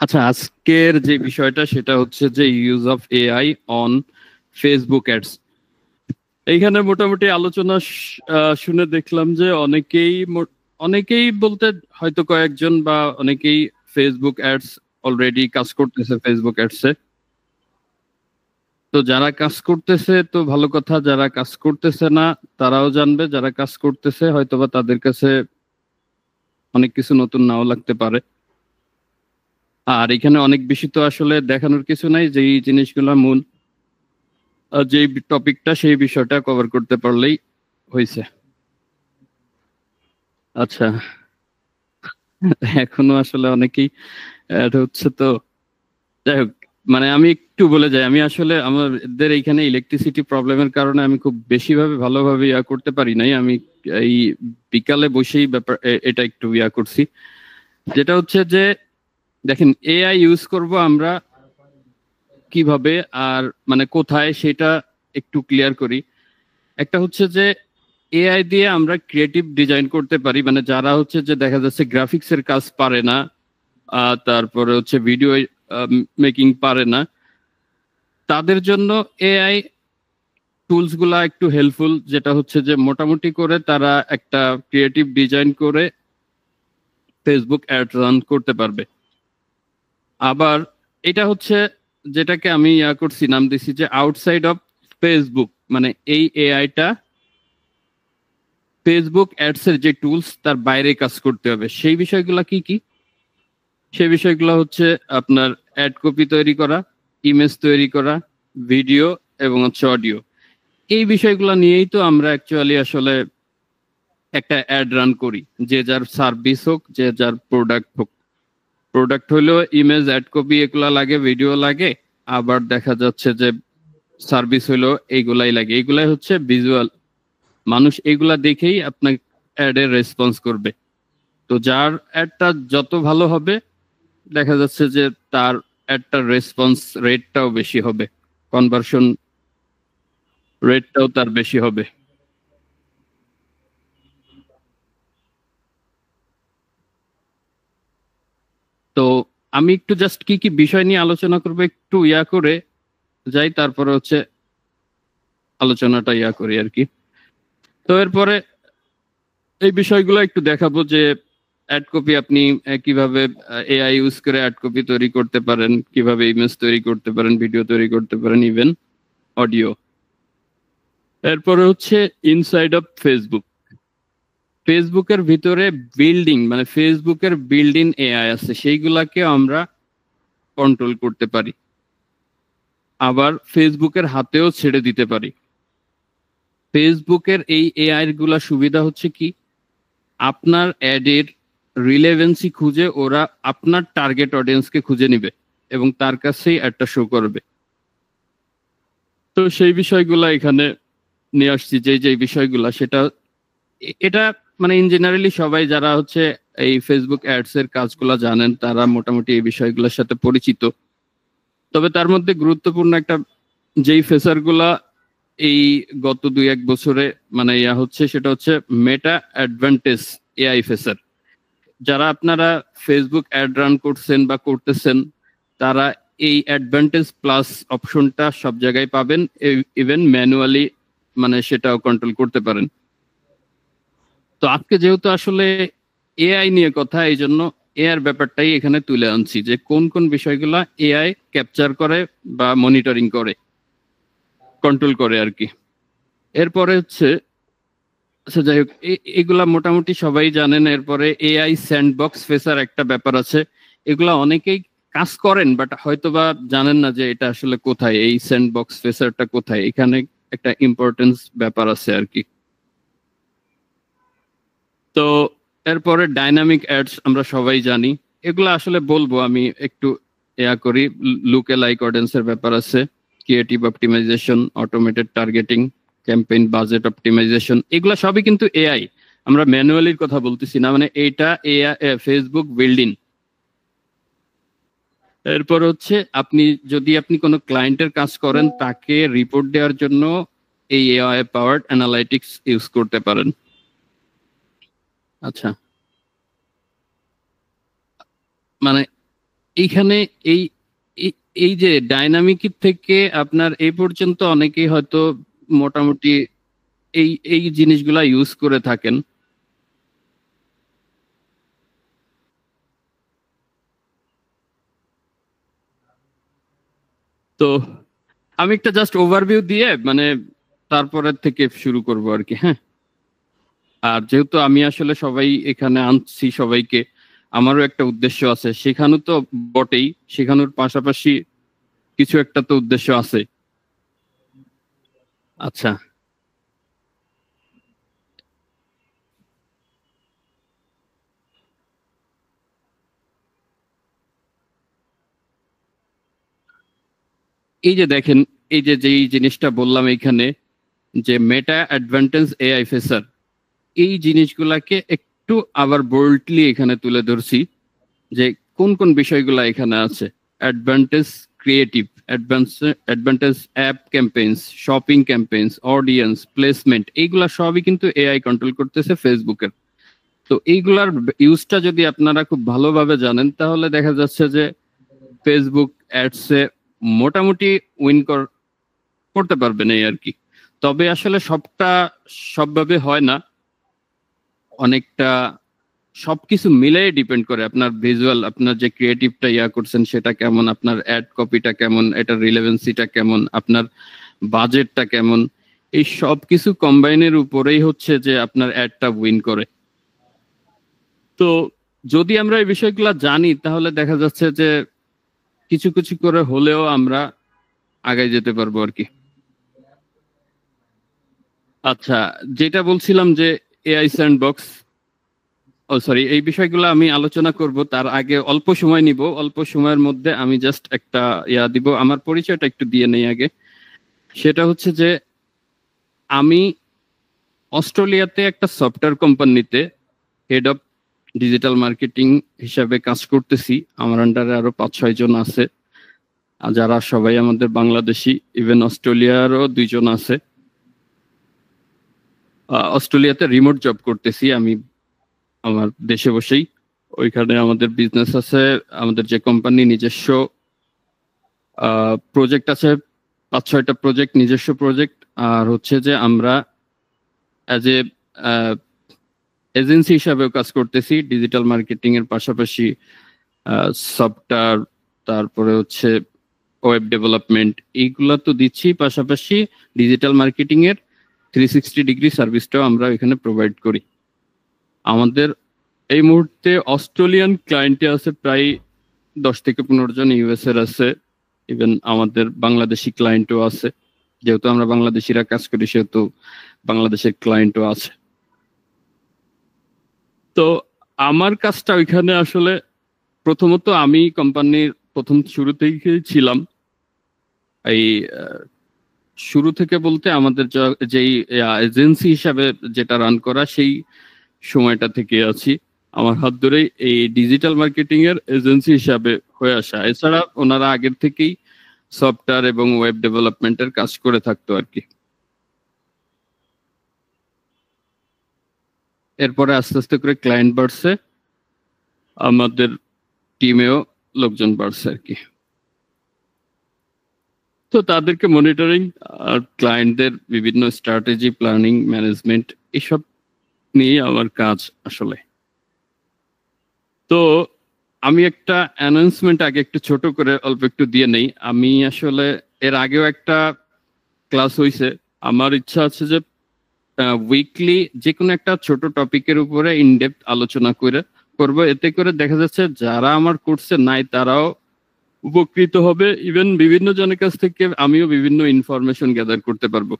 আচ্ছা, আজকের যে বিষয়টা সেটা হচ্ছে যে use of AI on Facebook ads. এইখানে মোটামুটি আলোচনা শুনে দেখলাম যে অনেকেই বলতে হয়তো কয়েকজন বা অনেকেই ফেসবুক অ্যাডস অলরেডি কাজ করতেছে ফেসবুক অ্যাডসে। তো যারা কাজ করতেছে তো ভালো কথা, যারা কাজ করতেছে না তারাও জানবে, যারা কাজ করতেছে হয়তোবা তাদের কাছে অনেক কিছু নতুন নাও লাগতে পারে। আর এখানে অনেক বেশি তো আসলে দেখানোর কিছু নাই, যেই জিনিসগুলো মূল যে টপিকটা সেই বিষয়টা কভার করতে পারলেই হয়েছে। আচ্ছা, এখনো আসলে অনেকেই অ্যাড হচ্ছে তো। যাই হোক, মানে আমি একটু বলে যাই, আমি আসলে আমাদের এইখানে ইলেকট্রিসিটি প্রবলেমের কারণে আমি খুব বেশিভাবে ভালোভাবে ইয়া করতে পারি নাই। আমি এই বিকালে বসেই এটা একটু ইয়া করছি। যেটা হচ্ছে যে দেখেন, এআই ইউজ করব আমরা কিভাবে আর মানে কোথায় সেটা একটু ক্লিয়ার করি। একটা হচ্ছে যে এআই দিয়ে আমরা ক্রিয়েটিভ ডিজাইন করতে পারি, মানে যারা হচ্ছে যে দেখা যাচ্ছে গ্রাফিক্স এর কাজ পারে না, তারপরে হচ্ছে ভিডিও মেকিং পারে না, তাদের জন্য এআই টুলস গুলা একটু হেল্পফুল। যেটা হচ্ছে যে মোটামুটি করে তারা একটা ক্রিয়েটিভ ডিজাইন করে ফেসবুক অ্যাড রান করতে পারবে। আবার এটা হচ্ছে যেটাকে আমি ইয়া করছি, নাম দিছি যে আউটসাইড অফ ফেসবুক, মানে এই এআইটা ফেসবুক অ্যাডস এর যে টুলস তার বাইরে কাজ করতে হবে। সেই বিষয়গুলো কি কি? সেই বিষয়গুলো হচ্ছে আপনার অ্যাড কপি তৈরি করা, ইমেজ তৈরি করা, ভিডিও এবং হচ্ছে অডিও। এই বিষয়গুলো নিয়েই তো আমরা অ্যাকচুয়ালি আসলে একটা অ্যাড রান করি, যে যার সার্ভিস হোক, যে যার প্রোডাক্ট হোক। প্রোডাক্ট হইলেও ইমেজ, অ্যাড কপি এগুলা লাগে, ভিডিও লাগে। আবার দেখা যাচ্ছে যে সার্ভিস হইলেও এইগুলাই লাগে। এইগুলাই হচ্ছে ভিজুয়াল, মানুষ এইগুলা দেখেই আপনার অ্যাড এর রেসপন্স করবে। তো যার অ্যাডটা যত ভালো হবে দেখা যাচ্ছে যে তার অ্যাডটার রেসপন্স রেটটাও বেশি হবে, কনভার্সন রেটটাও তার বেশি হবে। তো আমি একটু জাস্ট কি কি বিষয় নিয়ে আলোচনা করবো একটু ইয়া করে যাই, তারপরে হচ্ছে আলোচনাটা ইয়া করি আর কি। তো এরপরে এই বিষয়গুলো একটু দেখাবো যে অ্যাড কপি আপনি কিভাবে এআই ইউজ করে অ্যাড কপি তৈরি করতে পারেন, কিভাবে ইমেজ তৈরি করতে পারেন, ভিডিও তৈরি করতে পারেন, ইভেন অডিও। এরপরে হচ্ছে ইনসাইড অফ ফেসবুক। ফেসবুকের ভিতরে বিল্ডিং, মানে ফেসবুকের বিল্ডিং এআই আছে, সেইগুলাকে আমরা কন্ট্রোল করতে পারি, আবার ফেসবুকের হাতেও ছেড়ে দিতে পারি। ফেসবুকের এই এআই গুলা সুবিধা হচ্ছে কি, আপনার অ্যাডের রিলেভেন্সি খুঁজে ওরা আপনার টার্গেট অডিয়েন্সকে খুঁজে নিবে এবং তার কাছেই একটা শো করবে। তো সেই বিষয়গুলা এখানে নিয়ে আসছি, যে যে বিষয়গুলা সেটা এটা মানে ইন জেনারেলি সবাই যারা হচ্ছে এই ফেসবুক অ্যাডস এর কাজগুলা জানেন তারা মোটামুটি এই বিষয়গুলোর সাথে পরিচিত। তবে তার মধ্যে গুরুত্বপূর্ণ একটা যেই ফেসার গুলা এই গত 2-1 বছরে মানে ইয়া হচ্ছে, সেটা হচ্ছে মেটা অ্যাডভান্টেজ এআই ফেসার। যারা আপনারা ফেসবুক অ্যাড রান করছেন বা করতেছেন তারা এই অ্যাডভান্টেজ প্লাস অপশনটা সব জায়গায় পাবেন, ইভেন ম্যানুয়ালি মানে সেটাও কন্ট্রোল করতে পারেন। তো আজকে যেহেতু আসলে এআই নিয়ে কথা, এই জন্য এআই ব্যাপারটাই এখানে তুলে আনছি, যে কোন কোন বিষয়গুলা এআই ক্যাপচার করে বা মনিটরিং করে, কন্ট্রোল করে আর কি। এরপরে হচ্ছে আচ্ছা যাই হোক, এগুলা মোটামুটি সবাই জানেন। এরপরে এআই স্যান্ডবক্স ফেসার একটা ব্যাপার আছে, এগুলা অনেকেই কাজ করেন বাট হয়তোবা জানেন না যে এটা আসলে কোথায়, এই স্যান্ডবক্স ফেসারটা কোথায়। এখানে একটা ইম্পর্টেন্স ব্যাপার আছে আর কি। তো এরপরে ডাইনামিক অ্যাডস আমরা সবাই জানি, এগুলো আসলে বলবো আমি একটু ইয়া করি। লুকে লাইক অডিয়েন্সের ব্যাপার আছে, creative optimisation, automated targeting, campaign budget optimisation, এগুলো সবই কিন্তু এআই। আমরা ম্যানুয়ালির কথা বলতেছি না, মানে এইটা এআই ফেসবুক বিল্ডিং। এরপর হচ্ছে আপনি কোনো ক্লায়েন্টের কাজ করেন, তাকে রিপোর্ট দেওয়ার জন্য এই এআই পাওয়ার্ড অ্যানালাইটিক্স ইউজ করতে পারেন। আচ্ছা, মানে এইখানে এই এই- এই যে ডাইনামিক থেকে আপনার এই পর্যন্ত অনেকেই হয়তো মোটামুটি এই এই জিনিসগুলা ইউজ করে থাকেন। তো আমি একটা জাস্ট ওভারভিউ দিয়ে মানে তারপরের থেকে শুরু করব আর কি, হ্যাঁ। আর যেহেতু আমি আসলে সবাই এখানে আনছি সবাইকে, আমারও একটা উদ্দেশ্য আছে, শেখানো তো বটেই, শেখানোর পাশাপাশি কিছু একটা তো উদ্দেশ্য আছে। আচ্ছা, এই যে দেখেন, এই যে যেই জিনিসটা বললাম এইখানে, যে মেটা অ্যাডভান্টেজ এআই ফেসার, এই জিনিসগুলাকে একটু আবার বোল্ডলি এখানে তুলে ধরছি, যে কোন কোন বিষয়গুলো এখানে আছে। Advantage creative, advantage app campaigns, shopping campaigns, audience placement, এইগুলা সবই কিন্তু এআই কন্ট্রোল করতেছে ফেসবুকের। তো এইগুলার ইউজটা যদি আপনারা খুব ভালোভাবে জানেন, তাহলে দেখা যাচ্ছে যে ফেসবুক অ্যাডসে মোটামুটি উইন করতে পারবেন এই আর কি। তবে আসলে সবটা সবভাবে হয় না, অনেকটা সবকিছু মিলাই ডিপেন্ড করে। আপনার ভিজুয়াল, আপনার যে ক্রিয়েটিভটা ইয়া করছেন সেটা কেমন, আপনার অ্যাড কপিটা কেমন, এটার রিলেভেন্সিটা কেমন, আপনার বাজেটটা কেমন, এই সব কিছু কম্বাইনের উপরেই হচ্ছে যে আপনার অ্যাডটা উইন করে। তো যদি আমরা এই বিষয়গুলো জানি, তাহলে দেখা যাচ্ছে যে কিছু কিছু করে হলেও আমরা আগায় যেতে পারবো আর কি। আচ্ছা, যেটা বলছিলাম যে এআই স্যান্ডবক্স, ও সরি, এই বিষয়গুলো আমি আলোচনা করব, তার আগে অল্প সময় নিব। অল্প সময়ের মধ্যে আমি জাস্ট একটা ইয়া দিব, আমার পরিচয়টা একটু দিয়ে নেই আগে। সেটা হচ্ছে যে আমি অস্ট্রেলিয়াতে একটা সফটওয়্যার কোম্পানিতে হেড অফ ডিজিটাল মার্কেটিং হিসাবে কাজ করতেছি। আমার আন্ডারে আরো 5-6 জন আছে, আর যারা সবাই আমাদের বাংলাদেশি, ইভেন অস্ট্রেলিয়ারও 2 জন আছে। অস্ট্রেলিয়াতে রিমোট জব করতেছি আমি আমার দেশে বসেই। ওইখানে আমাদের বিজনেস আছে, আমাদের যে কোম্পানি নিজস্ব প্রজেক্ট আছে, 5-6টা প্রজেক্ট, নিজস্ব প্রজেক্ট। আর হচ্ছে যে আমরা অ্যাজ এ এজেন্সি হিসাবেও কাজ করতেছি ডিজিটাল মার্কেটিং এর পাশাপাশি। সফটওয়্যার, তারপরে হচ্ছে ওয়েব ডেভেলপমেন্ট, এইগুলা তো দিচ্ছি, পাশাপাশি ডিজিটাল মার্কেটিং এর 360 ডিগ্রি সার্ভিসটাও আমরা এখানে প্রোভাইড করি। আমাদের এই মুহূর্তে অস্ট্রেলিয়ান ক্লায়েন্টে আছে প্রায় 10 থেকে 15 জন, ইউএস এর আছে, ইভেন আমাদের বাংলাদেশি ক্লায়েন্টও আছে। যেহেতু আমরা বাংলাদেশিরা কাজ করি, সেহেতু বাংলাদেশের ক্লায়েন্টও আছে। তো আমার কাজটা ওইখানে আসলে, প্রথমত আমি কোম্পানির প্রথম শুরু থেকেই ছিলাম। এই শুরু থেকে বলতে আমাদের যেই এজেন্সি হিসাবে যেটা রান করা, সেই সময়টা থেকে আছি। আমার হাত ধরেই এই ডিজিটাল মার্কেটিং এর এজেন্সি হিসাবে হয়ে আসা। এছাড়া ওনারা আগের থেকেই সফটওয়্যার এবং ওয়েব ডেভেলপমেন্টের কাজ করে থাকতো আর কি। এরপরে আস্তে আস্তে করে ক্লায়েন্ট বাড়ছে, আমাদের টিমেও লোকজন বাড়ছে আর কি। তো তাদেরকে মনিটরিং আর ক্লায়েন্টদের বিভিন্ন স্ট্র্যাটেজি, প্ল্যানিং, ম্যানেজমেন্ট, এসব নিয়ে আমার কাজ আসলে। তো আমি একটা অ্যানাউন্সমেন্ট আগে একটু ছোট করে অল্প একটু দিয়ে নেই। আমি আসলে এর আগেও একটা ক্লাস হয়েছে। আমার ইচ্ছা আছে যে উইকলি যে কোনো একটা ছোট টপিকের উপরে ইনডেপথ আলোচনা করে করব। এতে করে দেখা যাচ্ছে যারা আমার কোর্সে নাই তারাও উপকৃত হবে, ইভেন বিভিন্ন জনের কাছ থেকে আমিও বিভিন্ন ইনফরমেশন গ্যাদার করতে পারবো।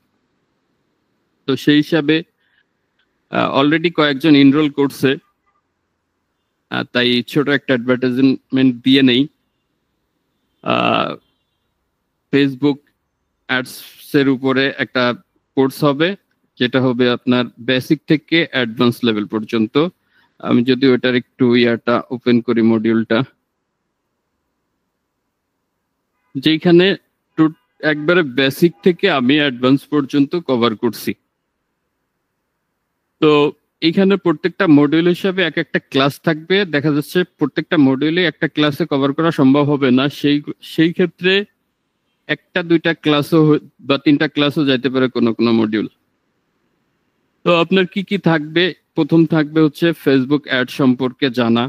তো সেই হিসাবে অলরেডি কয়েকজন এনরোল করছে, তাই ছোট একটা অ্যাডভার্টাইজমেন্ট দিয়ে নেই। ফেসবুক অ্যাডস এর উপরে একটা কোর্স হবে, যেটা হবে আপনার বেসিক থেকে অ্যাডভান্স লেভেল পর্যন্ত। আমি যদি ওটার একটু ইয়াটা ওপেন করি, মডিউলটা, যেখানে একবারে বেসিক থেকে আমি অ্যাডভান্স পর্যন্ত কভার করছি। তো এইখানে প্রত্যেকটা মডিউল হিসাবে এক একটা ক্লাস থাকবে। দেখা যাচ্ছে প্রত্যেকটা মডিউলে একটা ক্লাসে কভার করা সম্ভব হবে না, সেই সেই ক্ষেত্রে একটা দুইটা ক্লাসও বা তিনটা ক্লাসও যাইতে পারে কোনো কোনো মডিউল। তো আপনার কি কি থাকবে? প্রথম থাকবে হচ্ছে ফেসবুক অ্যাড সম্পর্কে জানা,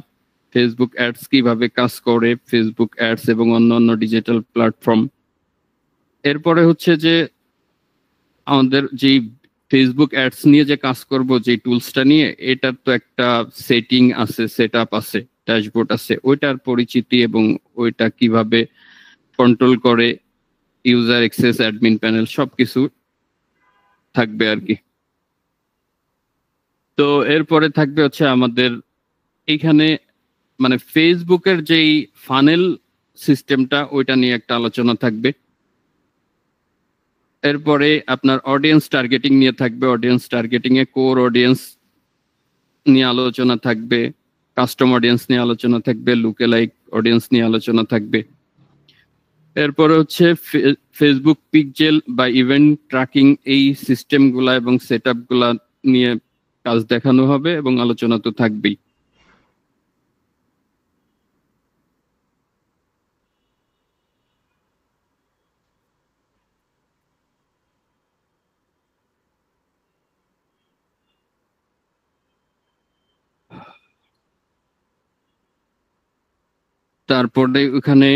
ফেসবুক অ্যাডস কিভাবে কাজ করে, ফেসবুক অ্যাডস এবং অন্যান্য ডিজিটাল প্ল্যাটফর্ম। এরপরে হচ্ছে যে আমাদের যেই ফেসবুক অ্যাডস নিয়ে যে কাজ করব, যে টুলসটা নিয়ে, এটার তো একটা সেটিং আছে, সেট আপ আছে, ড্যাশবোর্ড আছে, ওইটার পরিচিতি এবং ওইটা কিভাবে কন্ট্রোল করে, ইউজার অ্যাক্সেস, অ্যাডমিন প্যানেল সবকিছু থাকবে আর কি। তো এরপরে থাকবে হচ্ছে আমাদের এইখানে মানে ফেসবুকের যেই ফানেল সিস্টেমটা, ওইটা নিয়ে একটা আলোচনা থাকবে। এরপরে আপনার অডিয়েন্স টার্গেটিং নিয়ে থাকবে, audience targeting a core audience নিয়ে আলোচনা থাকবে, কাস্টম অডিয়েন্স নিয়ে আলোচনা থাকবে, লুকেলাইক অডিয়েন্স নিয়ে আলোচনা থাকবে। এরপরে হচ্ছে ফেসবুক পিকজেল বা ইভেন্ট ট্র্যাকিং, এই সিস্টেমগুলা এবং সেটআপগুলা নিয়ে কাজ দেখানো হবে এবং আলোচনা তো থাকবেই। তারপরে ওখানে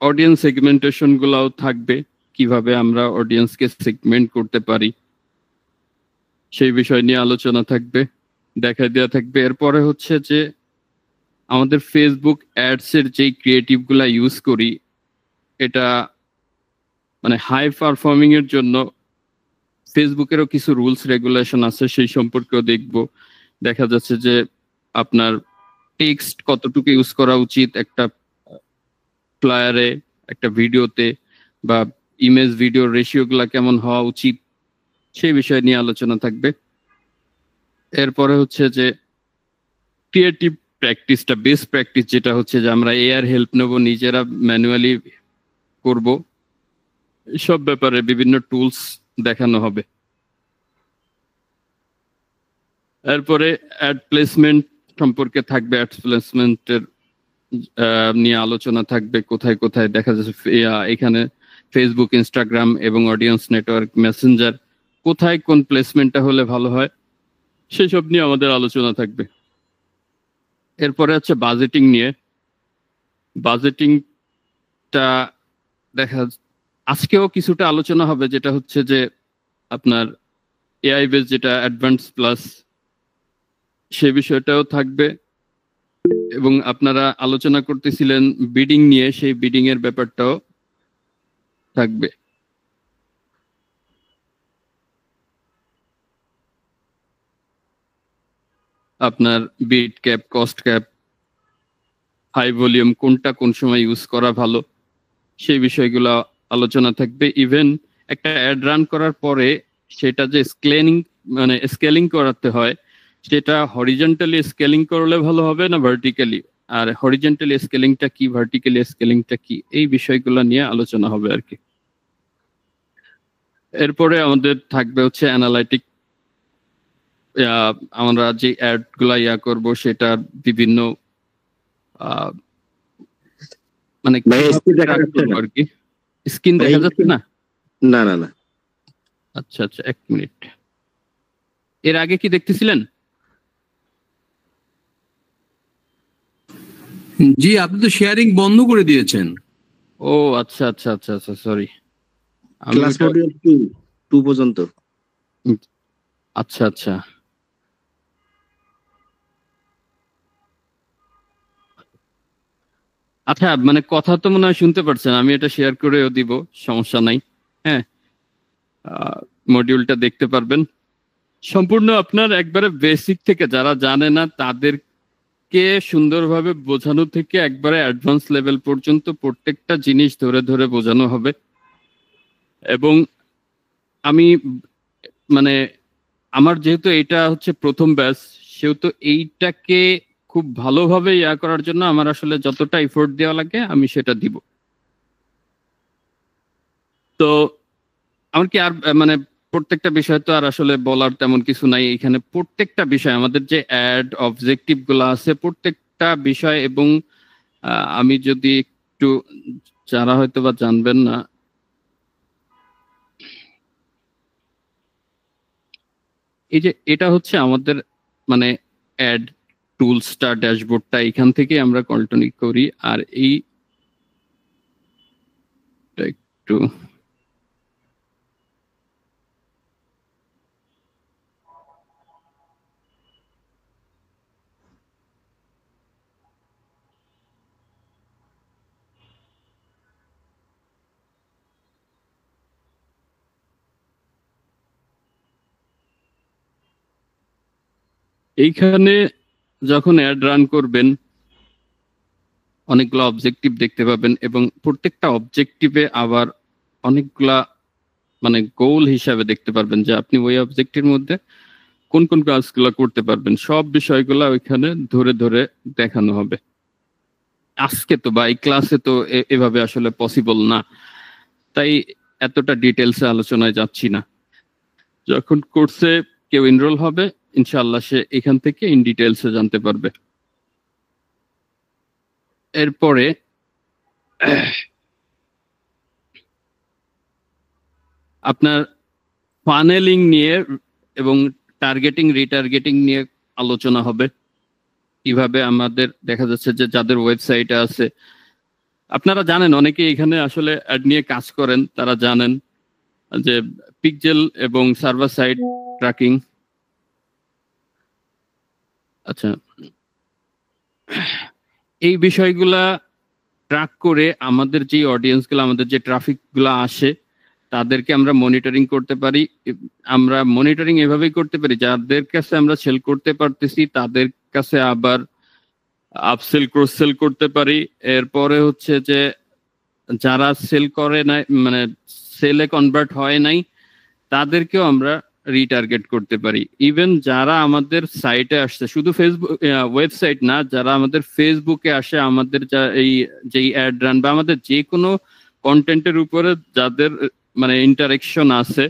অডিয়েন্স সেগমেন্টেশন গুলাও থাকবে, কিভাবে আমরা অডিয়েন্সকে সেগমেন্ট করতে পারি সেই বিষয় নিয়ে আলোচনা থাকবে, দেখা দেওয়া থাকবে। এরপরে হচ্ছে যে আমাদের ফেসবুক অ্যাডস এর যেই ক্রিয়েটিভ গুলা ইউজ করি, এটা মানে হাই পারফর্মিং এর জন্য ফেসবুকেরও কিছু রুলস রেগুলেশন আছে, সেই সম্পর্কেও দেখব। দেখা যাচ্ছে যে আপনার টেক্সট কতটুকু ইউজ করা উচিত একটা ফ্লায়ারে, একটা ভিডিওতে, বা ইমেজ ভিডিও রেশিও গুলা কেমন হওয়া উচিত, সেই বিষয় নিয়ে আলোচনা থাকবে। এরপরে হচ্ছে যে ক্রিয়েটিভ প্র্যাকটিসটা, বেস্ট প্র্যাকটিস যেটা হচ্ছে যে আমরা এআর হেল্প নেব, নিজেরা ম্যানুয়ালি করব, সব ব্যাপারে বিভিন্ন টুলস দেখানো হবে। এরপরে অ্যাড প্লেসমেন্ট সম্পর্কে থাকবে, অ্যাড প্লেসমেন্টের নিয়ে আলোচনা থাকবে, কোথায় কোথায় দেখা যাচ্ছে এখানে ফেসবুক, ইনস্টাগ্রাম এবং অডিয়েন্স নেটওয়ার্ক, মেসেঞ্জার, কোথায় কোন প্লেসমেন্টটা হলে ভালো হয়, সেসব নিয়ে আমাদের আলোচনা থাকবে। এরপরে হচ্ছে বাজেটিং নিয়ে। বাজেটিংটা দেখা আজকেও কিছুটা আলোচনা হবে, যেটা হচ্ছে যে আপনার এআই বেস যেটা অ্যাডভান্স প্লাস, সে বিষয়টাও থাকবে। এবং আপনারা আলোচনা করতেছিলেন বিডিং নিয়ে, সেই বিডিং এর ব্যাপারটাও থাকবে। আপনার bid cap, cost cap, high volume কোনটা কোন সময় ইউজ করা ভালো, সেই বিষয়গুলো আলোচনা থাকবে। ইভেন একটা অ্যাড রান করার পরে সেটা যে স্কেলিং করাতে হয়, সেটা হরিজন্টালি স্কেলিং করলে ভালো হবে না ভার্টিক্যালি, আর হরিজন্টালি স্কেলিংটা কি, ভার্টিক্যালি স্কেলিংটা কি, এই বিষয়গুলো নিয়ে আলোচনা হবে আর কি। এরপরে আমাদের থাকবে হচ্ছে অ্যানালাইটিক, আমরা যে অ্যাড গুলা করব সেটা বিভিন্ন মানে আর কি। স্ক্রিন দেখা যাচ্ছে না? না না না। আচ্ছা আচ্ছা, এক মিনিট। এর আগে কি দেখতেছিলেন? জি, আপনি তো শেয়ারিং বন্ধ করে দিয়েছেন। ও আচ্ছা আচ্ছা আচ্ছা আচ্ছা, সরি। ক্লাস মডিউল 2 পর্যন্ত। আচ্ছা আচ্ছা, আচ্ছা, মানে কথা তো মনে হয় শুনতে পারছেন, আমি এটা শেয়ার করেও দিব, সমস্যা নাই। হ্যাঁ, মডিউলটা দেখতে পারবেন সম্পূর্ণ। আপনার একবারে বেসিক থেকে, যারা জানে না তাদেরকে সুন্দরভাবে বোঝানো থেকে একবারে অ্যাডভান্স লেভেল পর্যন্ত প্রত্যেকটা জিনিস ধরে ধরে বোঝানো হবে। এবং আমি মানে আমার যেহেতু এটা হচ্ছে প্রথম ব্যাচ, সেহেতু এইটাকে খুব ভালোভাবে করার জন্য আমার আসলে যতটা এফোর্ট দেওয়া লাগে আমি সেটা দিব। তো আমার কি আর মানে প্রত্যেকটা বিষয় তো আর আসলে বলার তেমন কিছু নাই এখানে। প্রত্যেকটা বিষয় আমাদের যে অ্যাড অবজেক্টিভ গুলো আছে প্রত্যেকটা বিষয়, এবং আমি যদি একটু, যারা হয়তো বা জানবেন না, এই যে এটা হচ্ছে আমাদের মানে অ্যাড টুলসটা, ড্যাশবোর্ডটা, এখান থেকে আমরা কন্ট্রোল করি। আর এই একটু এইখানে যখন অ্যাড রান করবেন অনেকগুলো অবজেক্টিভ দেখতে পাবেন, এবং প্রত্যেকটা অবজেক্টিভে আবার অনেকগুলা মানে গোল হিসাবে দেখতে পারবেন যে আপনি ওই অবজেক্টের মধ্যে কোন কোন কাজগুলো করতে পারবেন। সব বিষয়গুলো ওইখানে ধরে ধরে দেখানো হবে। আজকে তো বা এই ক্লাসে তো এভাবে আসলে পসিবল না, তাই এতটা ডিটেলসে আলোচনায় যাচ্ছি না। যখন কোর্সে কেউ এনরোল হবে ইনশাআল্লাহ সে এখান থেকে ইন ডিটেলসে জানতে পারবে। এরপরে আপনার ফানেলিং নিয়ে এবং টার্গেটিং রিটার্গেটিং নিয়ে আলোচনা হবে। কিভাবে আমাদের দেখা যাচ্ছে যে যাদের ওয়েবসাইটে আছে, আপনারা জানেন অনেকে এখানে আসলে অ্যাড নিয়ে কাজ করেন, তারা জানেন যে পিক্সেল এবং সার্ভার সাইড ট্র্যাকিং। আচ্ছা, এই বিষয়গুলা ট্র্যাক করে আমাদের যে অডিয়েন্স গুলো, আমাদের যে ট্রাফিক গুলো আসে তাদেরকে আমরা মনিটরিং করতে পারি। আমরা মনিটরিং এভাবেই করতে পারি যাদের কাছে আমরা সেল করতে পারতেছি তাদের কাছে আবার আপসেল ক্রস সেল করতে পারি। এরপরে হচ্ছে যে যারা সেল করে নাই মানে সেলে কনভার্ট হয় নাই তাদেরকেও আমরা রিটার্গেট করতে পারি। ইভেন যারা আমাদের সাইটে আসছে, শুধু ফেসবুক ওয়েবসাইট না, যারা আমাদের ফেসবুকে আসে, আমাদের যা এই যেই অ্যাড রান বা আমাদের যে কোনো কন্টেন্টের উপরে যাদের মানে ইন্টারেকশন আছে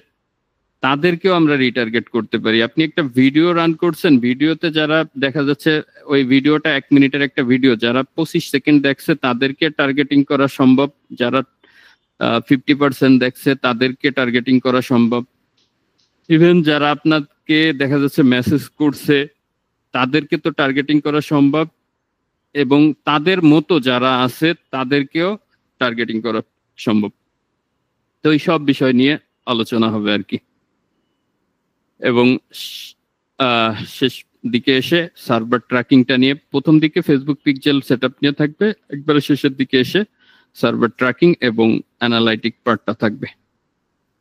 তাদেরকেও আমরা রিটার্গেট করতে পারি। আপনি একটা ভিডিও রান করছেন, ভিডিওতে যারা দেখা যাচ্ছে ওই ভিডিওটা 1 মিনিটের একটা ভিডিও, যারা 25 সেকেন্ড দেখছে তাদেরকে টার্গেটিং করা সম্ভব, যারা 50% দেখছে তাদেরকে টার্গেটিং করা সম্ভব। ইভেন যারা আপনাকে দেখা যাচ্ছে মেসেজ করছে তাদেরকে তো টার্গেটিং করা সম্ভব, এবং তাদের মতো যারা আছে তাদেরকেও টার্গেটিং করা সম্ভব। তো এই সব বিষয় নিয়ে আলোচনা হবে আর কি। এবং শেষ দিকে এসে সার্ভার ট্র্যাকিংটা নিয়ে, প্রথম দিকে ফেসবুক পিক্সেল সেটআপ নিয়ে থাকবে, একবারে শেষের দিকে এসে সার্ভার ট্র্যাকিং এবং অ্যানালাইটিক পার্টটা থাকবে।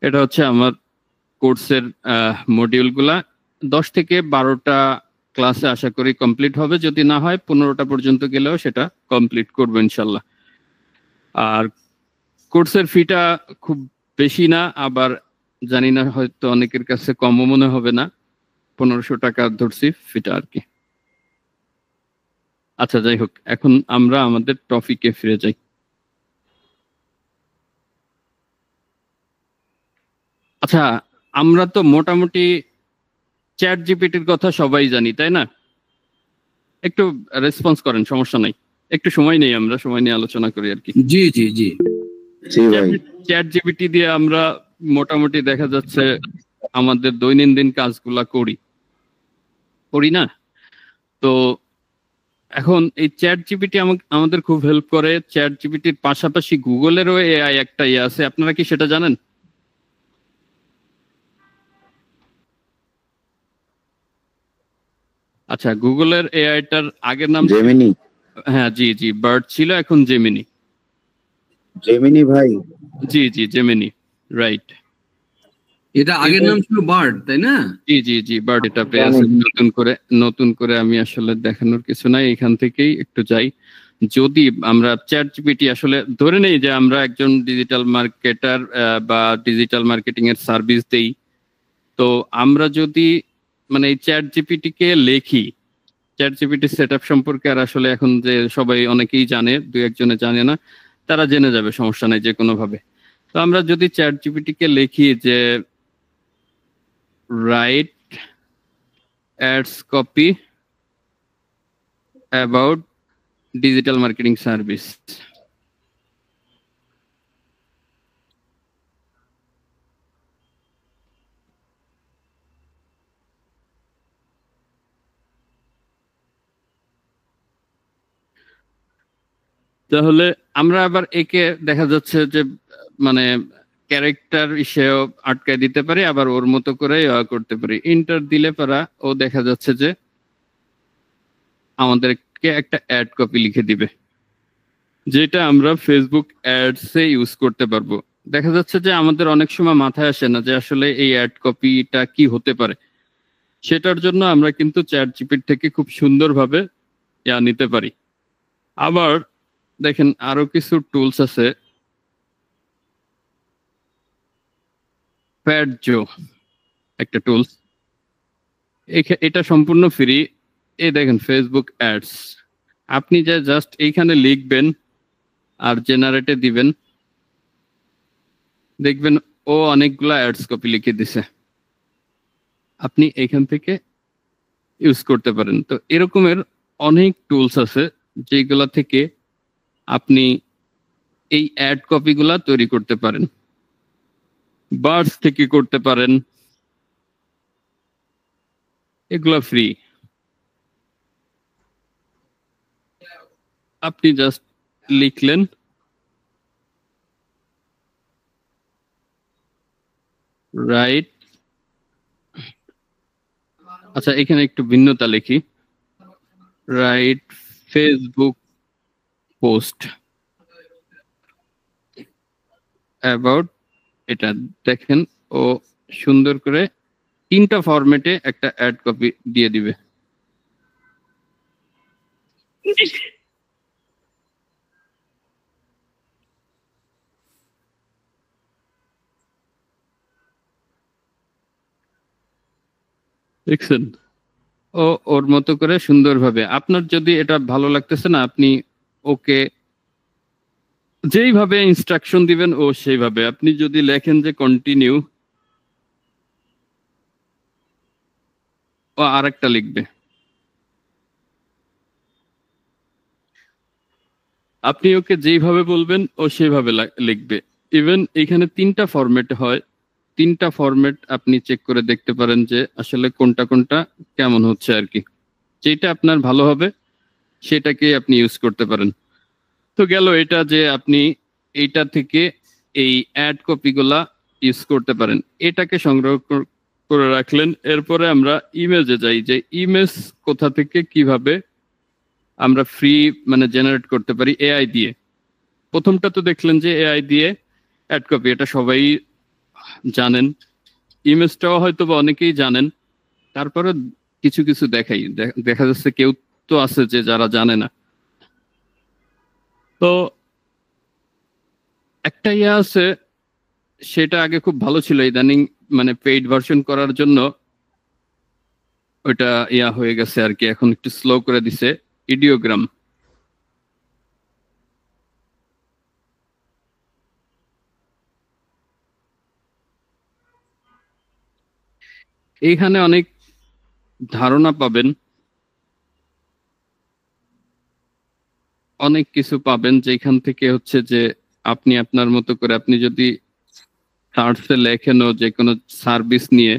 এটা হচ্ছে আমার কোর্সের মডিউলগুলা। 10 থেকে 12টা ক্লাসে আশা করি কমপ্লিট হবে, যদি না হয় 15টা পর্যন্ত গেলেও সেটা কমপ্লিট করবো ইনশাল্লাহ। আর কোর্সের ফিটা খুব বেশি না, আবার জানি না হয়তো অনেকের কাছে কমও মনে হবে না, 1500 টাকা ধরছি ফিটা আর কি। আচ্ছা যাই হোক, এখন আমরা আমাদের টপিকে ফিরে যাই। আচ্ছা, আমরা তো মোটামুটি চ্যাট জিপিটির কথা সবাই জানি, তাই না? একটু রেসপন্স করেন, সমস্যা নাই, একটু সময় নেই, আমরা সময় নিয়ে আলোচনা করি আর কি। জি জি জি চ্যাট জিপিটি দিয়ে আমরা মোটামুটি দেখা যাচ্ছে আমাদের দৈনন্দিন কাজগুলা করি না? তো এখন এই চ্যাট জিপিটি আমাদের খুব হেল্প করে। চ্যাট জিপিটির পাশাপাশি গুগলেরও এআই একটা ইয়ে আছে, আপনারা কি সেটা জানেন? আচ্ছা, গুগলের এআইটার আগের নাম জেমিনি। হ্যাঁ জি জি, বার্ড ছিল, এখন জেমিনি। জেমিনি ভাই। জি জি, জেমিনি, রাইট। এটা আগের নাম ছিল বার্ড, তাই না? জি জি জি, বার্ড। এটা পেয়ে নতুন করে আমি আসলে দেখানোর কিছু নাই, এখান থেকেই একটু যাই। যদি আমরা চ্যাট জিপিটি আসলে ধরে নেই যে আমরা একজন ডিজিটাল মার্কেটার বা ডিজিটাল মার্কেটিং এর সার্ভিস দেই, তো আমরা যদি মানে এই চ্যাট জিপিটি কে লেখি, চ্যাট জিপিটি সেটআপ সম্পর্কে আর আসলে এখন যে সবাই অনেকেই জানে, 2-1 জনে জানে না, তারা জেনে যাবে, সমস্যা নাই যে কোনো ভাবে। তো আমরা যদি চ্যাট জিপিটি কে লিখি যে write ads copy about digital marketing service. তাহলে আমরা আবার একে দেখা যাচ্ছে যে মানে ক্যারেক্টার হিসেবে আটকায় দিতে পারি, আবার ওর মতো করে করতে পারি। ইন্টার দিলে পারা ও দেখা যাচ্ছে যে আমাদেরকে একটা অ্যাড কপি লিখে দিবে, যেটা আমরা ফেসবুক অ্যাডসে ইউজ করতে পারবো। দেখা যাচ্ছে যে আমাদের অনেক সময় মাথায় আসে না যে আসলে এই অ্যাড কপিটা কি হতে পারে। সেটার জন্য আমরা কিন্তু চ্যাট জিপিটি থেকে খুব সুন্দরভাবে নিতে পারি। আবার দেখেন আরো কিছু টুলস আছে, প্যাডজো একটা টুলস, এটা সম্পূর্ণ ফ্রি। এই দেখেন ফেসবুক অ্যাডস, আপনি যে জাস্ট এইখানে লিখবেন আর জেনারেটে দিবেন, দেখবেন ও অনেকগুলা অ্যাডস কপি লিখে দিছে, আপনি এইখান থেকে ইউজ করতে পারেন। তো এরকমের অনেক টুলস আছে যেগুলা থেকে আপনি এই অ্যাড কপিগুলা তৈরি করতে পারেন। বার্ডস থেকে করতে পারেন, এগুলা ফ্রি। আপনি জাস্ট লিখলেন, রাইট, আচ্ছা এখানে একটু ভিন্নতা লিখি, রাইট ফেসবুক পোস্ট অ্যাবাউট, এটা দেখেন ও সুন্দর করে 3টা ফরম্যাটে একটা অ্যাড কপি দিয়ে দিবে। দেখছেন ও ওর মতো করে সুন্দরভাবে। আপনার যদি এটা ভালো লাগতেছে না, আপনি ওকে যেইভাবে ইনস্ট্রাকশন দিবেন ও সেইভাবে। আপনি যদি লেখেন যে কন্টিনিউ, ও আরেকটা লিখবে। আপনি ওকে যেইভাবে বলবেন ও সেইভাবে লিখবে। ইভেন এখানে 3টা ফরম্যাট হয়, 3টা ফরম্যাট আপনি চেক করে দেখতে পারেন যে আসলে কোনটা কোনটা কেমন হচ্ছে আর কি। যেটা আপনার ভালো হবে সেটাকে আপনি ইউজ করতে পারেন। তো গেল এটা যে আপনি এইটা থেকে এই অ্যাড কপিগুলা ইউজ করতে পারেন, এটাকে সংগ্রহ করে রাখলেন। এরপরে আমরা ইমেজে যাই, যে ইমেজ কোথা থেকে কিভাবে আমরা ফ্রি মানে জেনারেট করতে পারি এআই দিয়ে। প্রথমটা তো দেখলেন যে এআই দিয়ে অ্যাড কপি, এটা সবাই জানেন। ইমেজটাও হয়তো বা অনেকেই জানেন, তারপরে কিছু কিছু দেখাই, দেখা যাচ্ছে কেউ তো আছে যে যারা জানে না। তো একটা আছে, সেটা আগে খুব ভালো ছিল, ইদানিং মানে পেইড ভার্সন করার জন্য ওইটা হয়ে গেছে আর কি, এখন একটু স্লো করে দিছে, ইডিওগ্রাম। এইখানে অনেক ধারণা পাবেন, অনেক কিছু পাবেন, যেখান থেকে হচ্ছে যে আপনি আপনার মতো করে আপনি যদি সার্চে লেখেনও যে কোনো সার্ভিস নিয়ে,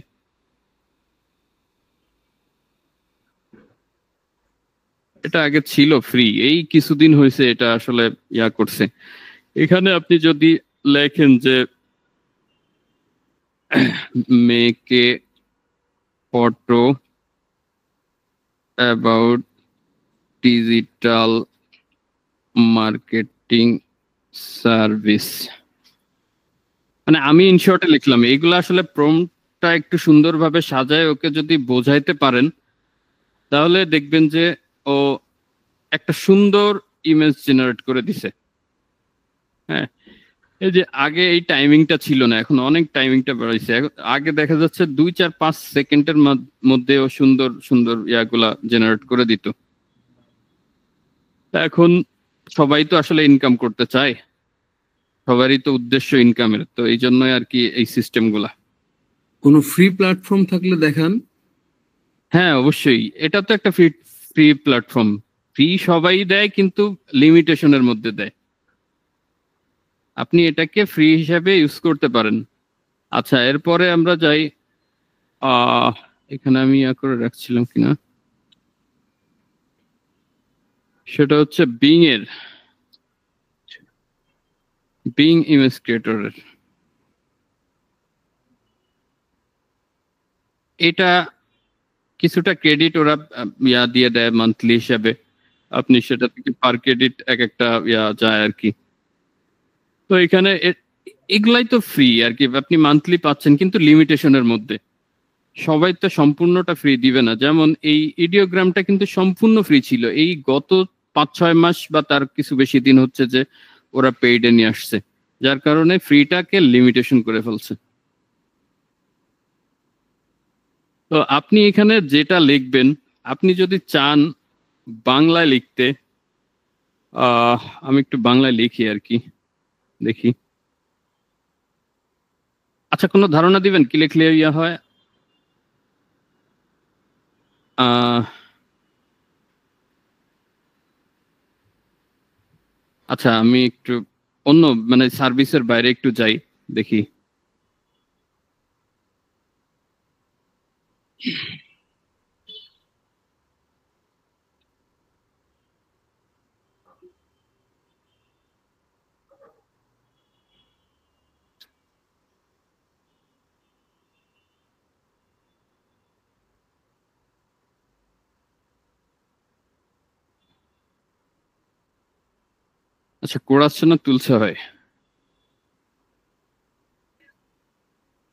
এটা আগে ছিল ফ্রি, এই কিছুদিন হয়েছে এটা আসলে করছে। এখানে আপনি যদি লেখেন যে make photo about digital marketing service, মানে আমি ইনশর্টে লিখলাম, এইগুলো আসলে প্রম্পটটা একটু সুন্দরভাবে সাজায় ওকে যদি বোঝাইতে পারেন, তাহলে দেখবেন যে ও একটা সুন্দর ইমেজ জেনারেট করে দিছে। হ্যাঁ, এই যে আগে এই টাইমিংটা ছিল না, এখন অনেক টাইমিংটা বাড়াইছে। আগে দেখা যাচ্ছে 2-4-5 সেকেন্ডের মধ্যে ও সুন্দর সুন্দর ইয়াগুলা জেনারেট করে দিত। এখন সবাই তো আসলে ইনকাম করতে চায়, সবারই তো উদ্দেশ্য ইনকামের, তো এই জন্যই আর কি এই সিস্টেম গুলা। কোনো ফ্রি প্ল্যাটফর্ম থাকলে দেখান। হ্যাঁ অবশ্যই, এটা তো একটা ফ্রি ফ্রি প্ল্যাটফর্ম। ফ্রি সবাই দেয়, কিন্তু লিমিটেশনের মধ্যে দেয়। আপনি এটাকে ফ্রি হিসাবে ইউজ করতে পারেন। আচ্ছা, এরপরে আমরা যাই। আহ এখানে আমি করে রাখছিলাম কিনা, সেটা হচ্ছে বিং ইমেজ ক্রিয়েটরের। এটা কিছুটা ক্রেডিট ওরা দিয়ে দেয় মান্থলি হিসাবে। আপনি সেটা থেকে পার ক্রেডিট এক একটা যায় আর কি। তো এখানে এগুলাই তো ফ্রি আর কি, আপনি মান্থলি পাচ্ছেন কিন্তু লিমিটেশনের মধ্যে। সবাই তো সম্পূর্ণটা ফ্রি দিবে না। যেমন এই ইডিওগ্রামটা কিন্তু সম্পূর্ণ ফ্রি ছিল, এই গত 5-6 মাস বা তার কিছু বেশি দিন হচ্ছে যে ওরা পেইডে নিয়ে আসছে, যার কারণে ফ্রিটাকে লিমিটেশন করে ফেলছে। তো আপনি এখানে যেটা লিখবেন, আপনি যদি চান বাংলায় লিখতে, আমি একটু বাংলায় লিখি আর কি, দেখি। আচ্ছা, কোনো ধারণা দিবেন কি লিখলে হয়? আচ্ছা, আমি একটু অন্য মানে সার্ভিসের বাইরে একটু যাই, দেখি। আচ্ছা, কোরাচ্ছে না তুলছে হয়,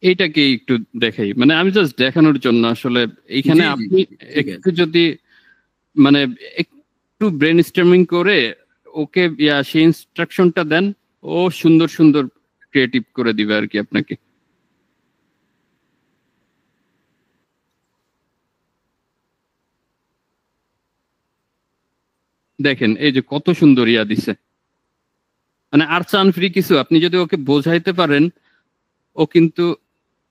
এইটাকে একটু দেখাই, মানে আমি জাস্ট দেখানোর জন্য আসলে। এইখানে জি জি, আপনি ঠিক একটু আছে। যদি মানে একটু ব্রেন স্টর্মিং করে ওকে সেই ইনস্ট্রাকশনটা দেন, ও সুন্দর সুন্দর ক্রিয়েটিভ করে দিবে আর কি আপনাকে। দেখেন এই যে কত সুন্দর দিছে, মানে আর চান ফ্রি কিছু? আপনি যদি ওকে বোঝাইতে পারেন, ও কিন্তু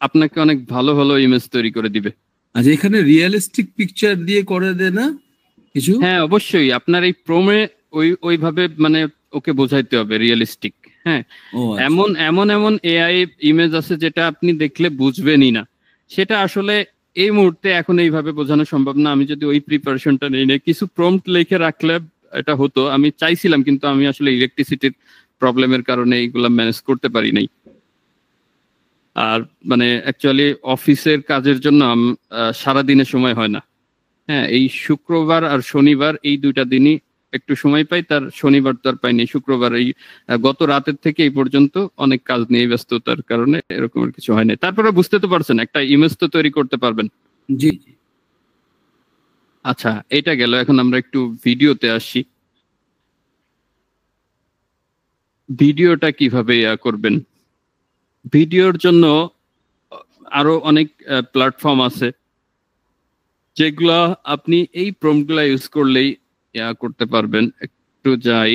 আপনাকে অনেক ভালো ভালো ইমেজ তৈরি করে দিবে। আচ্ছা, এখানে রিয়েলিস্টিক পিকচার দিয়ে করে দেয় না কিছু? হ্যাঁ অবশ্যই, আপনার এই প্রোমে ওইভাবে মানে ওকে বোঝাইতে হবে রিয়েলিস্টিক। হ্যাঁ, ও আচ্ছা। এমন এমন এমন এআই ইমেজ আছে যেটা আপনি দেখলে বুঝবেনই না। সেটা আসলে এই মুহূর্তে এখন এইভাবে বোঝানো সম্ভব না। আমি যদি ওই প্রিপারেশনটা নেই না, কিছু প্রম্পট লিখে রাখলে এটা হতো। আমি চাইছিলাম, কিন্তু আমি আসলে ইলেকট্রিসিটির প্রবলেমের কারণে এইগুলা ম্যানেজ করতে পারি নাই। আর মানে অ্যাকচুয়ালি অফিসের কাজের জন্য সারাদিনে সময় হয় না। হ্যাঁ, এই শুক্রবার আর শনিবার এই দুইটা দিনই একটু সময় পাই, তার শনিবার তো আর পাইনি। শুক্রবার এই গত রাতের থেকে এই পর্যন্ত অনেক কাজ নিয়ে ব্যস্ততার কারণে এরকম আর কিছু হয় না। তারপরে বুঝতে তো পারছেন, একটা ইমেজ তো তৈরি করতে পারবেন। জি জি। আচ্ছা, এটা গেল। এখন আমরা একটু ভিডিওতে আসি। ভিডিওটা কিভাবে করবেন? ভিডিওর জন্য আরো অনেক প্ল্যাটফর্ম আছে, যেগুলা আপনি এই প্রম্পটগুলা ইউজ করলেই করতে পারবেন। একটু যাই,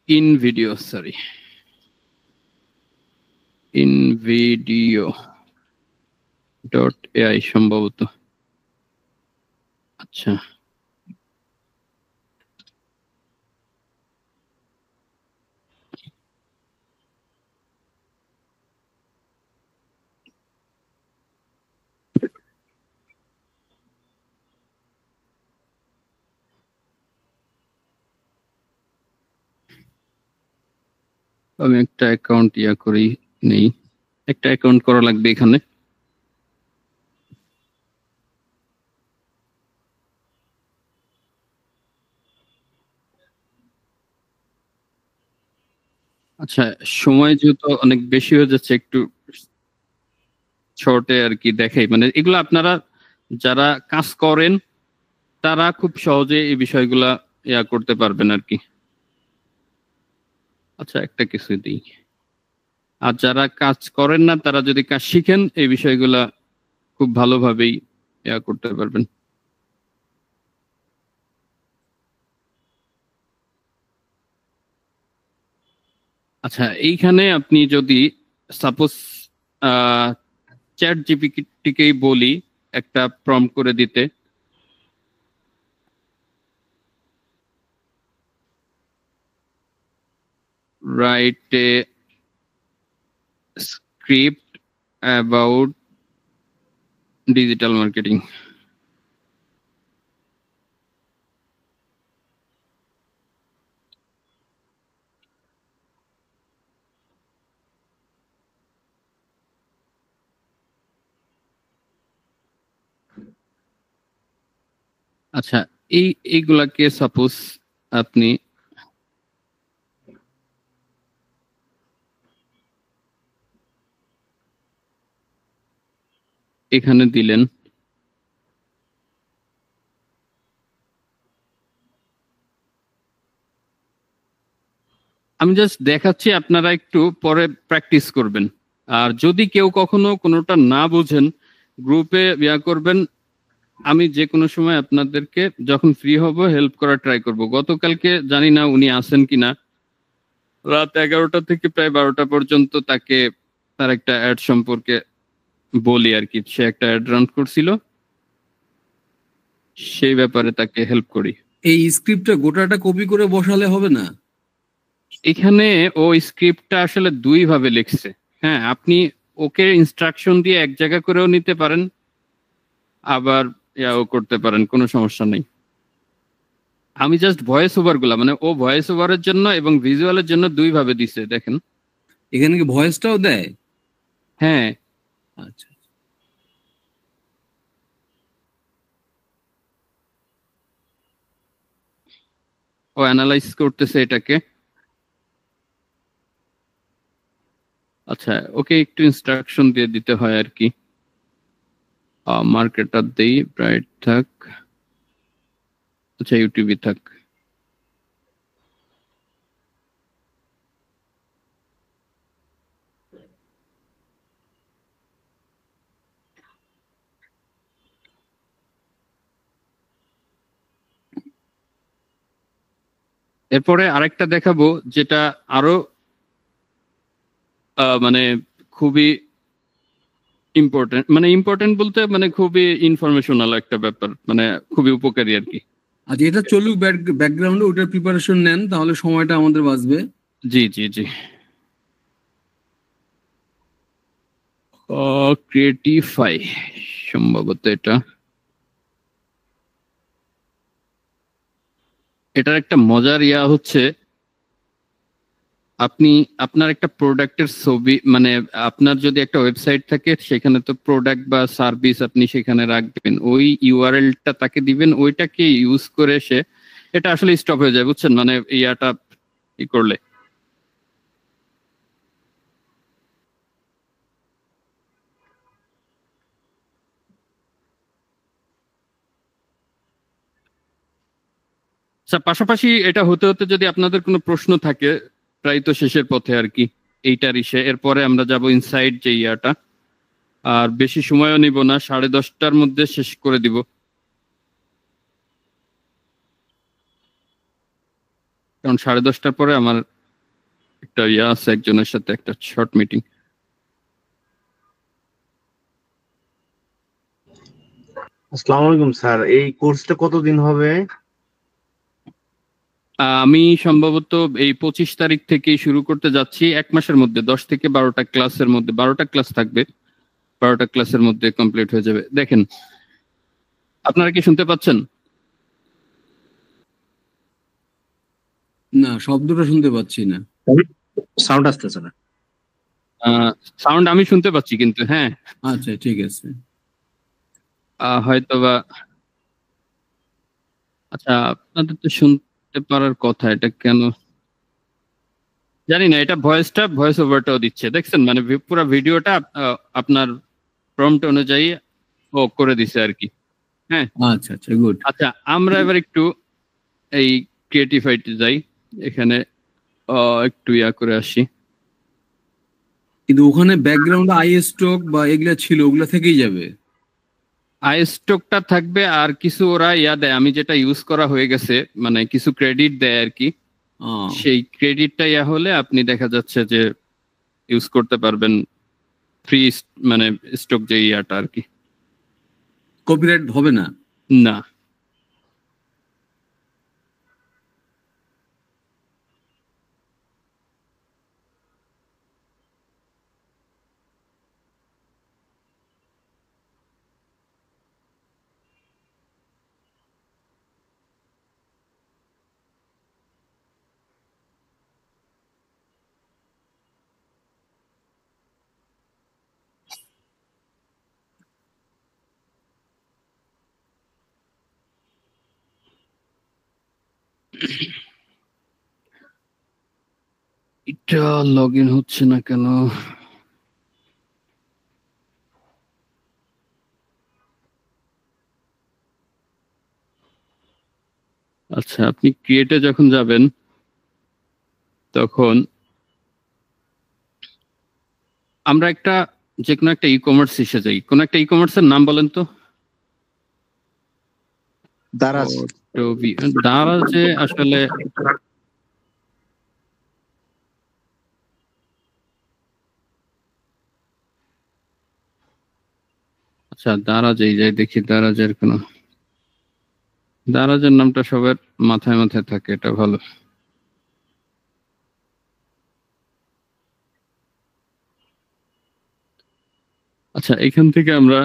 InVideo.ai সম্ভবত। আচ্ছা, আমি একটা অ্যাকাউন্ট করি নেই। একটা অ্যাকাউন্ট করা লাগবে এখানে। আচ্ছা, সময় যেহেতু অনেক বেশি হয়ে যাচ্ছে, একটু শর্টে আর কি দেখাই। মানে এগুলো আপনারা যারা কাজ করেন তারা খুব সহজে এই বিষয়গুলা করতে পারবেন আর কি। আচ্ছা, একটা কিছু দিই। আর যারা কাজ করেন না, তারা যদি কাজ শিখেন, এই বিষয়গুলা খুব ভালোভাবেই করতে পারবেন। আচ্ছা, এইখানে আপনি যদি সাপোজ চ্যাট জিপিটিকেই বলি একটা প্রম্পট করে দিতে। write a script about digital marketing. আচ্ছা, এইগুলাকে সাপোজ আপনি এখানে দিলেন। আমি জাস্ট দেখাচ্ছি, আপনারা একটু পরে প্র্যাকটিস করবেন। আর যদি কেউ কখনো কোনোটা না বুঝেন গ্রুপে করবেন, আমি যে কোনো সময় আপনাদেরকে যখন ফ্রি হব হেল্প করার ট্রাই করব। গতকালকে জানি না উনি আসেন কিনা, রাত 11টা থেকে প্রায় 12টা পর্যন্ত তাকে তার একটা অ্যাড সম্পর্কে বলি আর কি। সে একটা অ্যাড রান করছিল, সেই ব্যাপারে তাকে হেল্প করি। এই স্ক্রিপ্টটা গোটাটা কপি করে বসালে হবে না? এখানে ও স্ক্রিপ্টটা আসলে দুই ভাবে লিখছে। হ্যাঁ, আপনি ওকে ইনস্ট্রাকশন দিয়ে এক জায়গা করেও নিতে পারেন, আবার ইয়াও করতে পারেন, কোনো সমস্যা নেই। আমি জাস্ট ভয়েস ওভার গুলা, মানে ও ভয়েস ওভারের জন্য এবং ভিজুয়ালের জন্য দুই ভাবে দিছে, দেখেন। এখানে কি ভয়েসটাও দেয়? হ্যাঁ, আচ্ছা, ও অ্যানালাইজ করতেছে এটাকে। আচ্ছা, ওকে একটু ইনস্ট্রাকশন দিয়ে দিতে হয় আর কি। মার্কেটার দেই, ব্রাইট থাক, আচ্ছা ইউটিউবে থাক। এরপরে আরেকটা দেখাবো যেটা আরো মানে খুবই ইম্পর্টেন্ট, মানে ইম্পর্টেন্ট বলতে মানে খুবই ইনফরমেশনাল একটা ব্যাপার, মানে খুবই উপকারী আর কি। আচ্ছা, এটা চলুক ব্যাকগ্রাউন্ডে, ওটার প্রিপারেশন নেন, তাহলে সময়টা আমাদের বাঁচবে। জি জি জি। ক্রিয়েটিফাই সম্ভবত এটার একটা মজার হচ্ছে, আপনি আপনার একটা প্রোডাক্টের ছবি, মানে আপনার যদি একটা ওয়েবসাইট থাকে সেখানে তো প্রোডাক্ট বা সার্ভিস আপনি সেখানে রাখবেন, ওই ইউআরএলটা তাকে দিবেন, ওইটাকে ইউজ করে সে এটা আসলে স্টপ হয়ে যায়, বুঝছেন, মানে ইয়াটা ই করলে। আচ্ছা, পাশাপাশি এটা হতে হতে যদি আপনাদের কোনো প্রশ্ন থাকে, প্রায় তো শেষের পথে আর কি এইটার এরপরে আমরা যাব ইনসাইড যে ইয়াটা। আর বেশি সময়ও নিব না, 10:30টার মধ্যে শেষ করে দিব, কারণ 10:30টার পরে আমার একটা আছে একজনের সাথে একটা শর্ট মিটিং। আসসালামু আলাইকুম স্যার, এই কোর্সটা কতদিন হবে? আমি সম্ভবত এই 25 তারিখ থেকেই শুরু করতে যাচ্ছি, 1 মাসের মধ্যে 10 থেকে 12টা ক্লাসের মধ্যে, 12টা ক্লাস থাকবে, 12টা ক্লাসের মধ্যে কমপ্লিট হয়ে যাবে। দেখেন, আপনারা কি শুনতে পাচ্ছেন? না, শব্দটা শুনতে পাচ্ছি না। সাউন্ড আসতেছে না। সাউন্ড আমি শুনতে পাচ্ছি কিন্তু। হ্যাঁ, আচ্ছা, ঠিক আছে। হয়তোবা। আচ্ছা, আপনাদের তো শুনতে পারার কথা, এটা কেন জানি না। এটা ভয়েস ওভারটাও দিচ্ছে, দেখছেন, মানে পুরো ভিডিওটা আপনার প্রম্পট অনুযায়ী ও করে দিছে আর কি। হ্যাঁ, আচ্ছা আচ্ছা, গুড। আচ্ছা, আমরা এবার একটু এই ক্রিয়েটিফাইতে যাই, এখানে একটু করে আসি। কিন্তু ওখানে ব্যাকগ্রাউন্ডে আই স্টক বা এগুলা ছিল, ওগুলা থেকেই যাবে। আই স্টকটা থাকবে, আর কিছু ওরা দেয়, আমি যেটা ইউজ করা হয়ে গেছে, মানে কিছু ক্রেডিট দেয় আর কি। সেই ক্রেডিটটা হলে আপনি দেখা যাচ্ছে যে ইউজ করতে পারবেন ফ্রি মানে স্টক যে ইয়াটা আর কি। কপিরাইট হবে না? না। এটা লগ ইন হচ্ছে না কেন? আচ্ছা, আপনি ক্রিয়েটে যখন যাবেন তখন আমরা একটা যে কোনো একটা ই কমার্স এসে যাই। কোন একটা ই কমার্সের নাম বলেন তো। দারাজ। দারাজে আসলে আচ্ছা, দারাজেই যাই দেখি দারাজের কোন। দারাজের নামটা সবার মাথায় মাথায় থাকে, এটা ভালো। আচ্ছা, এখান থেকে আমরা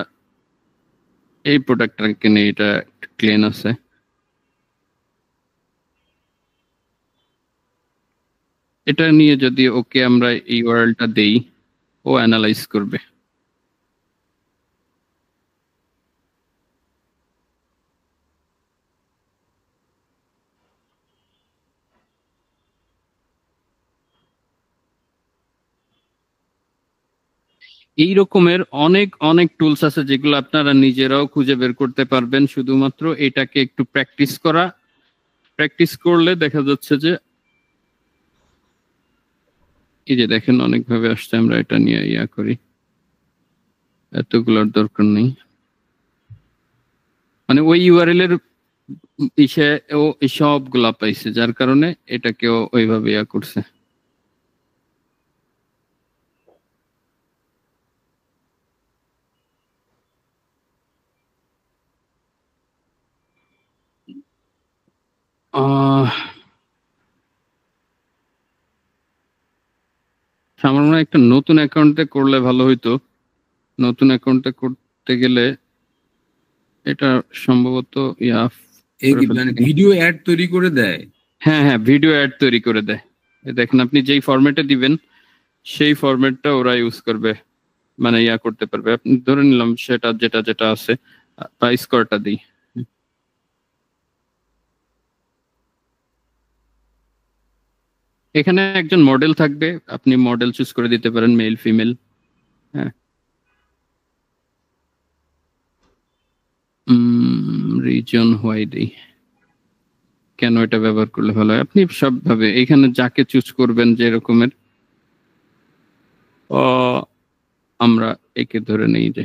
এই প্রোডাক্টটা কিনে, এটা ক্লিন আছে। এটা নিয়ে যদি ওকে আমরা এই ইউআরএলটা দেই, ও অ্যানালাইজ করবে। এই রকমের অনেক অনেক টুলস আছে যেগুলো আপনারা নিজেরাও খুঁজে বের করতে পারবেন। শুধুমাত্র এটাকে একটু প্র্যাকটিস করলে দেখা যাচ্ছে যে এই যে দেখেন অনেকভাবে আসছে, আমরা এটা নিয়ে ইয়া করি, এতগুলোর দরকার নেই। মানে ওই ইউআরএল এর ইসে ও সবগুলা পাইছে, যার কারণে এটাকেও ওইভাবে ইয়া করছে। আমার মনে হয় একটা নতুন অ্যাকাউন্টে করলে ভালো হইতো। নতুন অ্যাকাউন্টে করতে গেলে এটা সম্ভবত ইয়া মানে ভিডিও অ্যাড তৈরি করে দেয়। হ্যাঁ হ্যাঁ, ভিডিও অ্যাড তৈরি করে দেয়। দেখেন আপনি যেই ফরম্যাটে দিবেন সেই ফরম্যাটটা ওরা ইউজ করবে, মানে ইয়া করতে পারবে। আপনি ধরে নিলাম সেটা যেটা যেটা আছে, প্রাইস স্কোরটা দিই। এখানে একজন মডেল থাকবে, আপনি মডেল চুজ করে দিতে পারেন, মেল ফিমেল। হ্যাঁ, রিজন হোয়াই দিই, কেন এটা ব্যবহার করলে ভালো হয়। আপনি সবভাবে এখানে যাকে চুজ করবেন যে রকমের, আমরা একে ধরে নেই যে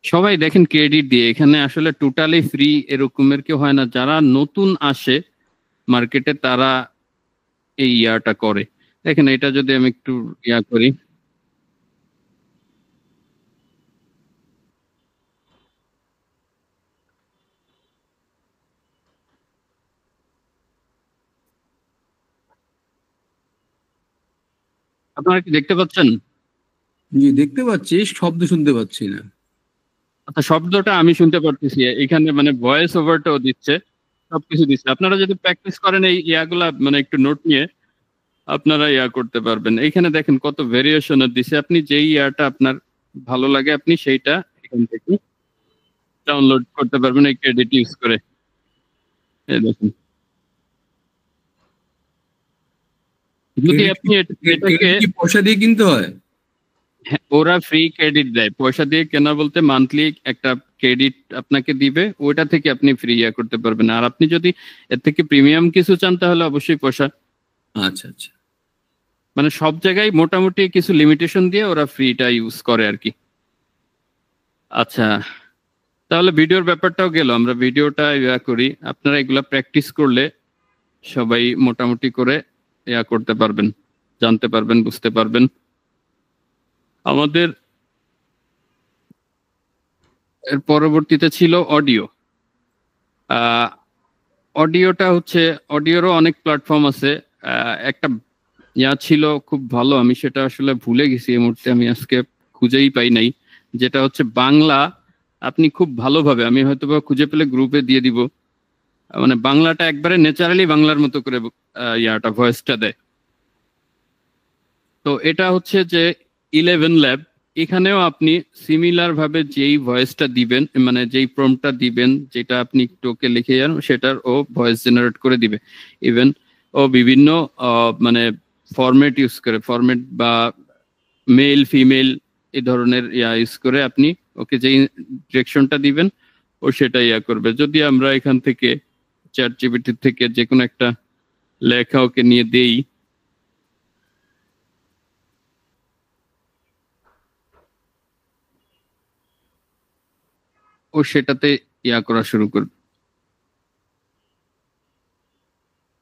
সবাই দেখেন ক্রেডিট দিয়ে। এখানে আসলে টোটালি ফ্রি এরকমের কেউ হয় না। যারা নতুন আসে মার্কেটে তারা এই ইয়াটা করে। দেখেন এটা যদি আমি একটু ইয়া করি, আপনারা কি দেখতে পাচ্ছেন? জি দেখতে পাচ্ছি, শব্দ শুনতে পাচ্ছি না। আচ্ছা, শব্দটা আমি শুনতে পারতেছি। এখানে মানে ভয়েস ওভারটাও দিচ্ছে, সবকিছু দিচ্ছে। আপনারা যদি প্র্যাকটিস করেন এই ইয়াগুলা, মানে একটু নোট নিয়ে আপনারা ইয়া করতে পারবেন। এইখানে দেখেন কত ভেরিয়েশনের দিছে। আপনি যেই ইয়াটা আপনার ভালো লাগে আপনি সেইটা এখান থেকে ডাউনলোড করতে পারবেন এই ক্রেডিট ইউজ করে। এই দেখুন, যদি আপনি এটাকে কি পয়সা দিয়ে কিনতে হয়? হ্যাঁ, ওরা ফ্রি ক্রেডিট দেয়। পয়সা দিয়ে কেনা বলতে মান্থলি একটা ক্রেডিট আপনাকে দিবে, ওইটা থেকে আপনি ফ্রি ইয়া করতে পারবেন। আর আপনি যদি এর থেকে প্রিমিয়াম কিছু চান তাহলে অবশ্যই পয়সা। আচ্ছা আচ্ছা, মানে সব জায়গায় মোটামুটি কিছু লিমিটেশন দিয়ে ওরা ফ্রিটা ইউজ করে আর কি। আচ্ছা, তাহলে ভিডিওর ব্যাপারটাও গেল, আমরা ভিডিওটা ইয়া করি, আপনারা এগুলা প্র্যাকটিস করলে সবাই মোটামুটি করে ইয়া করতে পারবেন, জানতে পারবেন, বুঝতে পারবেন। আমাদের এর পরবর্তীতে ছিল অডিও। অডিওটা হচ্ছে, অডিওরও অনেক প্ল্যাটফর্ম আছে। একটা ইয়া ছিল খুব ভালো, আমি সেটা আসলে ভুলে গেছি এই মুহূর্তে, আমি আজকে খুঁজেই পাই নাই, যেটা হচ্ছে বাংলা। আপনি খুব ভালোভাবে, আমি হয়তো বা খুঁজে পেলে গ্রুপে দিয়ে দিব, মানে বাংলাটা একবারে ন্যাচারালি বাংলার মতো করে ইয়াটা ভয়েসটা দেয়। তো এটা হচ্ছে যে 11 ল্যাব, এখানেও আপনি সিমিলার ভাবে যেই ভয়েসটা দিবেন, মানে যেই প্রম্পটটা দিবেন, যেটা আপনি টোকে লিখে যান, সেটার ও ভয়েস জেনারেট করে দিবে। ইভেন ও বিভিন্ন মানে ফরম্যাট ইউজ করে, ফরম্যাট বা মেল ফিমেল এই ধরনের ইয়া ইউজ করে আপনি ওকে যেই ডিরেকশনটা দিবেন ও সেটা ইয়া করবে। যদি আমরা এখান থেকে চ্যাট জিপিটি থেকে যে কোনো একটা লেখা ওকে নিয়ে দেই, ও সেটাতে ইয়া করা শুরু করবে।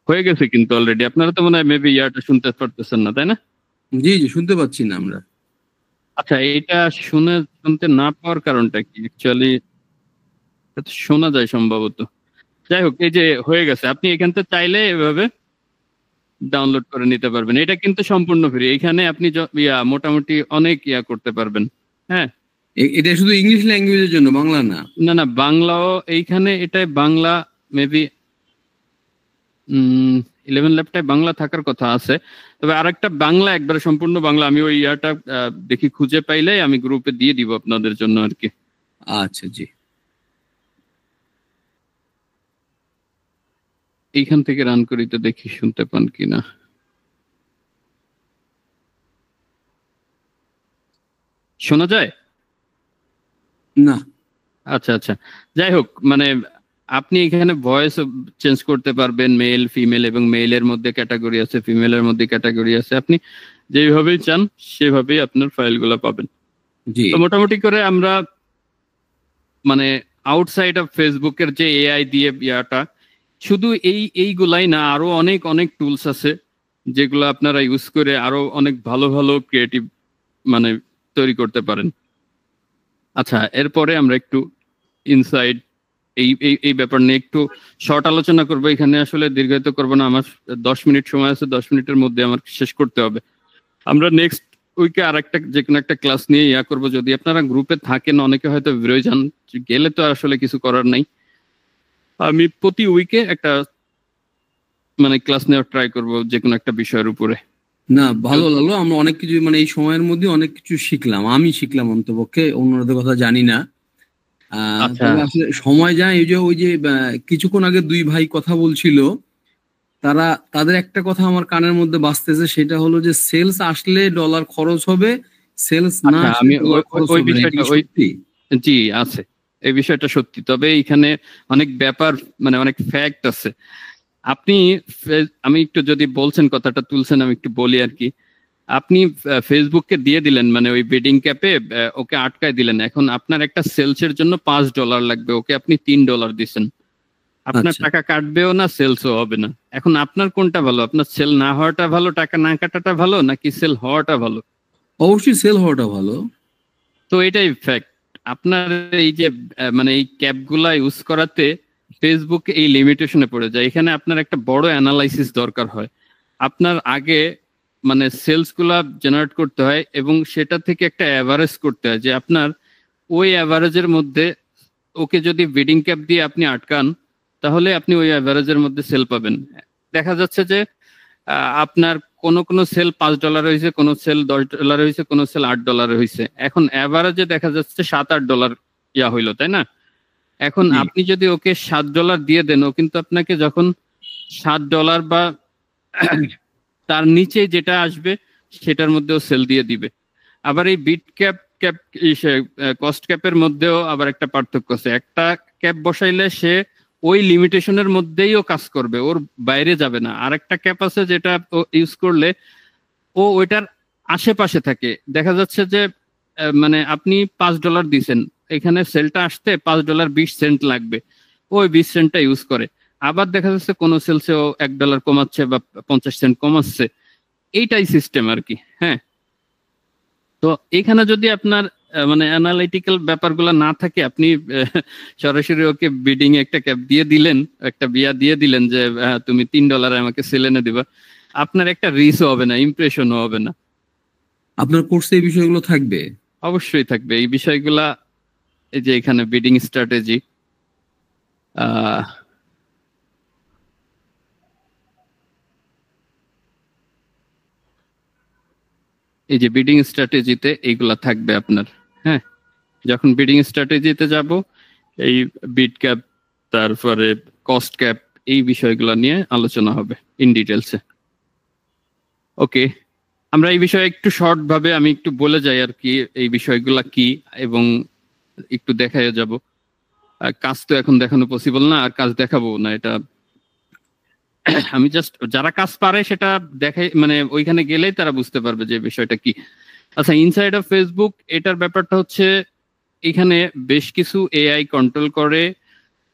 হয়ে গেছে কিন্তু অলরেডি, আপনারা তো মনে হয় মেবি ইয়াটা শুনতে পারতেছেন না, তাই না? জি জি, শুনতে পাচ্ছি না আমরা। আচ্ছা, এটা শুনতে না পাওয়ার কারণটা কি? অ্যাকচুয়ালি শোনা যায় সম্ভবত। যাই হোক, এই যে হয়ে গেছে, আপনি এখান থেকে চাইলে এভাবে ডাউনলোড করে নিতে পারবেন। এটা কিন্তু সম্পূর্ণ ফ্রি, এখানে আপনি মোটামুটি অনেক ইয়া করতে পারবেন। হ্যাঁ, এটা শুধু ইংলিশ ল্যাঙ্গুয়েজের জন্য, বাংলা না? না না, বাংলাও এইখানে, এটাই বাংলা মেবি 11 ল্যাবটায় বাংলা থাকার কথা আছে। তবে আরেকটা বাংলা, একবারে সম্পূর্ণ বাংলা, আমি ওই ইয়াটা দেখি খুঁজে পাইলে আমি গ্রুপে দিয়ে দিব আপনাদের জন্য আর কি। আচ্ছা জি। এইখান থেকে রান করি তো দেখি শুনতে পান কিনা। শোনা যায়? না। আচ্ছা আচ্ছা, যাই হোক, মানে আপনি এখানে ভয়েস চেঞ্জ করতে পারবেন, মেল ফিমেল, এবং মেইলের মধ্যে ক্যাটাগরি আছে, ফিমেলের মধ্যে ক্যাটাগরি আছে। আপনি যেভাবেই চান সেভাবেই আপনার ফাইলগুলো পাবেন। জি। তো মোটামুটি করে আমরা মানে আউটসাইড অফ ফেসবুকের যে এআই দিয়ে ইয়াটা, শুধু এইগুলাই না, আরো অনেক অনেক টুলস আছে যেগুলো আপনারা ইউজ করে আরো অনেক ভালো ভালো ক্রিয়েটিভ মানে তৈরি করতে পারেন। আচ্ছা, এরপরে আমরা একটু ইনসাইড এই এই এই ব্যাপার নিয়ে একটু শর্ট আলোচনা করবো। এখানে আসলে দীর্ঘায়িত করবো না, আমার 10 মিনিট সময় আছে, 10 মিনিটের মধ্যে আমার শেষ করতে হবে। আমরা নেক্সট উইকে আর একটা যে কোনো একটা ক্লাস নিয়ে ইয়া করবো। যদি আপনারা গ্রুপে থাকেন, অনেকে হয়তো বেরোয় যান, গেলে তো আসলে কিছু করার নাই। আমি প্রতি উইকে একটা মানে ক্লাস নেওয়ার ট্রাই করবো যে কোনো একটা বিষয়ের উপরে। না, ভালো লাগলো, আমরা অনেক কিছু মানে এই সময়ের মধ্যে অনেক কিছু শিখলাম, আমি শিখলাম অন্তপক্ষে, অন্যদের কথা জানি না। আচ্ছা, তবে আসলে সময় যায়, ওই যে কিছুক্ষণ আগে দুই ভাই কথা বলছিল, তাদের একটা কথা আমার কানের মধ্যে বাজতেছে, সেটা হলো যে সেলস আসলে ডলার খরচ হবে, সেলস না আচ্ছা, আসলে আমি ডলার খরচ ওই হবে না। বিষয়টা এটা সত্যি? জি আছে, এই বিষয়টা সত্যি। তবে এখানে অনেক ব্যাপার, মানে অনেক ফ্যাক্ট আছে। আপনি আমি একটু, যদি বলছেন কথাটা তুলছেন, আমি একটু বলি আর কি। আপনি ফেসবুককে দিয়ে দিলেন, মানে ওই বিডিং ক্যাপে ওকে আটকায় দিলেন। এখন আপনার একটা সেলসের জন্য $5 লাগবে, ওকে আপনি $3 দিচ্ছেন। আপনার আচ্ছা। টাকা কাটবেও না, সেলসও হবে না। এখন আপনার কোনটা ভালো? আপনার সেল না হওয়াটা ভালো, টাকা না কাটাটা ভালো, নাকি সেল হওয়াটা ভালো? অবশ্যই সেল হওয়াটা ভালো। তো এটাই ফ্যাক্ট। আপনার এই যে মানে এই ক্যাপগুলা ইউজ করাতে ফেসবুক এই লিমিটেশনে পড়ে যায়। এখানে আপনার একটা বড় অ্যানালাইসিস দরকার হয়। আপনার আগে মানে সেলস গুলা জেনারেট করতে হয়, এবং সেটা থেকে একটা অ্যাভারেজ করতে হয় যে আপনার ওই অ্যাভারেজের মধ্যে ওকে যদি বিডিং ক্যাপ দিয়ে আপনি আটকান, তাহলে আপনি ওই অ্যাভারেজের মধ্যে সেল পাবেন। দেখা যাচ্ছে যে আপনার কোন কোন সেল $5 হয়েছে, কোন সেল $10 হয়েছে, কোন সেল $8 হয়েছে। এখন অ্যাভারেজে দেখা যাচ্ছে $7-8 ইয়া হইলো, তাই না? এখন জি। আপনি যদি ওকে $7 দিয়ে দেন, ও কিন্তু আপনাকে যখন $7 বা তার নিচে যেটা আসবে সেটার মধ্যেও সেল দিয়ে দিবে। আবার এই বিট ক্যাপ ক্যাপ কস্ট ক্যাপের মধ্যেও আবার একটা পার্থক্য আছে। একটা ক্যাপ বসাইলে সে ওই লিমিটেশনের মধ্যেই ও কাজ করবে, ওর বাইরে যাবে না। আর একটা ক্যাপ আছে যেটা ইউজ করলে ও ওইটার আশেপাশে থাকে। দেখা যাচ্ছে যে মানে আপনি $5 দিছেন, এখানে সেলটা আসতে $5.20 লাগবে, ওই 20 সেন্টটা ইউজ করে। আবার দেখা যাচ্ছে কোনো সেলসে ও $1 কমাচ্ছে বা 50 সেন্ট কমাচ্ছে, এইটাই সিস্টেম আর কি। হ্যাঁ, তো এখানে যদি আপনার মানে অ্যানালিটিক্যাল ব্যাপারগুলো না থাকে, আপনি সরাসরি ওকে বিডিং একটা ক্যাপ দিয়ে দিলেন, একটা বিয়া দিয়ে দিলেন যে তুমি $3 আমাকে সেল এনে দিবা, আপনার একটা রিচও হবে না, ইমপ্রেশনও হবে না। আপনার কোর্সে এই বিষয়গুলো থাকবে? অবশ্যই থাকবে এই বিষয়গুলা। এই যে এখানে বিডিং স্ট্র্যাটেজি, এই যে বিডিং স্ট্র্যাটেজিতে এইগুলা থাকবে আপনার। হ্যাঁ, যখন বিডিং স্ট্র্যাটেজিতে যাব, এই বিড ক্যাপ, তারপরে কস্ট ক্যাপ, এই বিষয়গুলো নিয়ে আলোচনা হবে ইন ডিটেলসে। ওকে, আমরা এই বিষয়ে একটু শর্ট ভাবে আমি একটু বলে যাই আর কি, এই বিষয়গুলা কি, এবং একটু দেখায় যাব। কাজ তো এখন দেখানো পসিবল না, আর কাজ দেখাবো না, এটা আমি জাস্ট যারা কাজ পারে সেটা দেখাই, মানে ওইখানে গেলেই তারা বুঝতে পারবে যে বিষয়টা কি। আচ্ছা, ইনসাইড অফ ফেসবুক, এটার ব্যাপারটা হচ্ছে এখানে বেশ কিছু এআই কন্ট্রোল করে,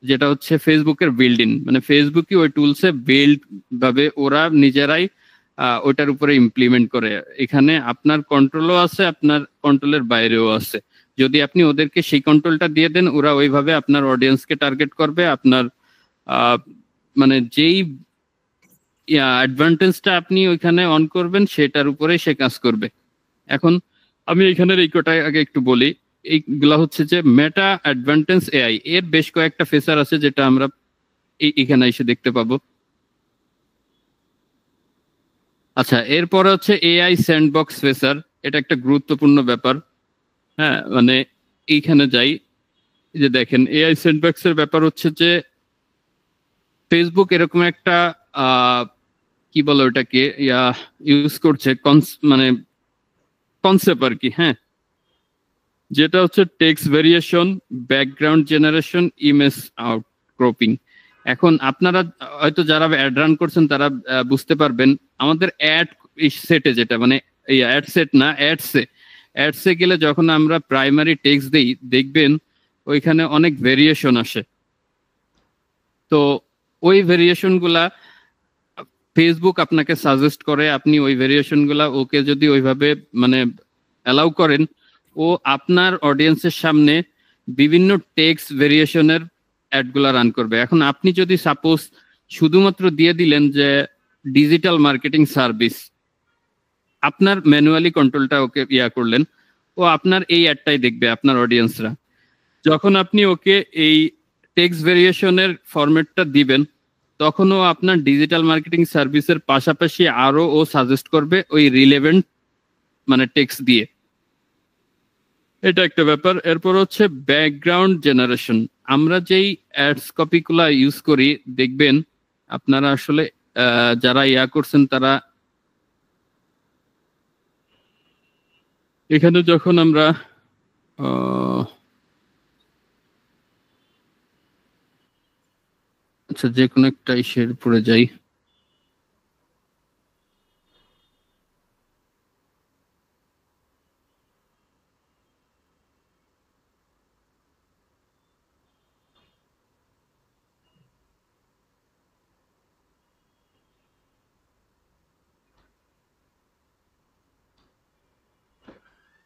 যেটা হচ্ছে ফেসবুকের বিল্ডিং, মানে ফেসবুকই ওই টুলসে বিল্ড ভাবে ওরা নিজেরাই ওটার উপরে ইমপ্লিমেন্ট করে। এখানে আপনার কন্ট্রোলও আছে, আপনার কন্ট্রোলের বাইরেও আছে। যদি আপনি ওদেরকে সেই কন্ট্রোলটা দিয়ে দেন, ওরা ওইভাবে আপনার অডিয়েন্সকে টার্গেট করবে, আপনার মানে যেই অ্যাডভান্টেজটা আপনি ওইখানে অন করবেন সেটার উপরে সে কাজ করবে। এখন আমি এখানের এই কটা আগে একটু বলি। এইগুলা হচ্ছে যে মেটা অ্যাডভান্টেজ এআই, এর বেশ কয়েকটা ফিচার আছে যেটা আমরা এখানে এসে দেখতে পাবো। আচ্ছা, এরপরে হচ্ছে এআই স্যান্ডবক্স ফিচার, এটা একটা গুরুত্বপূর্ণ ব্যাপার। হ্যাঁ, মানে এইখানে যাই, যে দেখেন এআই স্যান্ডবক্স এর ব্যাপার হচ্ছে যে ফেসবুক এরকম একটা কি বলে ওটাকে ইউজ করছে, মানে কনসেপ্ট আর কি। হ্যাঁ, যেটা হচ্ছে text variation, background generation, image outcropping. এখন আপনারা হয়তো যারা অ্যাড রান করছেন তারা বুঝতে পারবেন, আমাদের অ্যাড সেটে, যেটা মানে এই অ্যাড সেট না, অ্যাডসে গেলে যখন আমরা প্রাইমারি টেক্সট দেই, দেখবেন ওইখানে অনেক ভেরিয়েশন আসে। তো ওই ভেরিয়েশন গুলা ফেসবুক আপনাকে সাজেস্ট করে, আপনি ওই ভেরিয়েশন গুলা ওকে যদি ওইভাবে মানে অ্যালাউ করেন, ও আপনার অডিয়েন্সের সামনে বিভিন্ন টেক্সট ভেরিয়েশনের অ্যাডগুলা রান করবে। এখন আপনি যদি সাপোজ শুধুমাত্র দিয়ে দিলেন যে ডিজিটাল মার্কেটিং সার্ভিস, আপনার ম্যানুয়ালি কন্ট্রোলটা ওকে করলেন, ও আপনার এই অ্যাডটাই দেখবে আপনার অডিয়েন্সরা। যখন আপনি ওকে এই টেক্সট ভেরিয়েশনের ফরম্যাটটা দিবেন, তখনও আপনার ডিজিটাল মার্কেটিং সার্ভিসের পাশাপাশি আরো ও সাজেস্ট করবে ওই রিলেভেন্ট মানে টেক্সট দিয়ে। এটা একটা ব্যাপার। এরপর হচ্ছে ব্যাকগ্রাউন্ড জেনারেশন। আমরা যেই অ্যাডস কপিগুলা ইউজ করি, দেখবেন আপনারা আসলে যারা করছেন তারা এখানে যখন আমরা আচ্ছা, যে কোনো একটা ইসের উপরে যাই।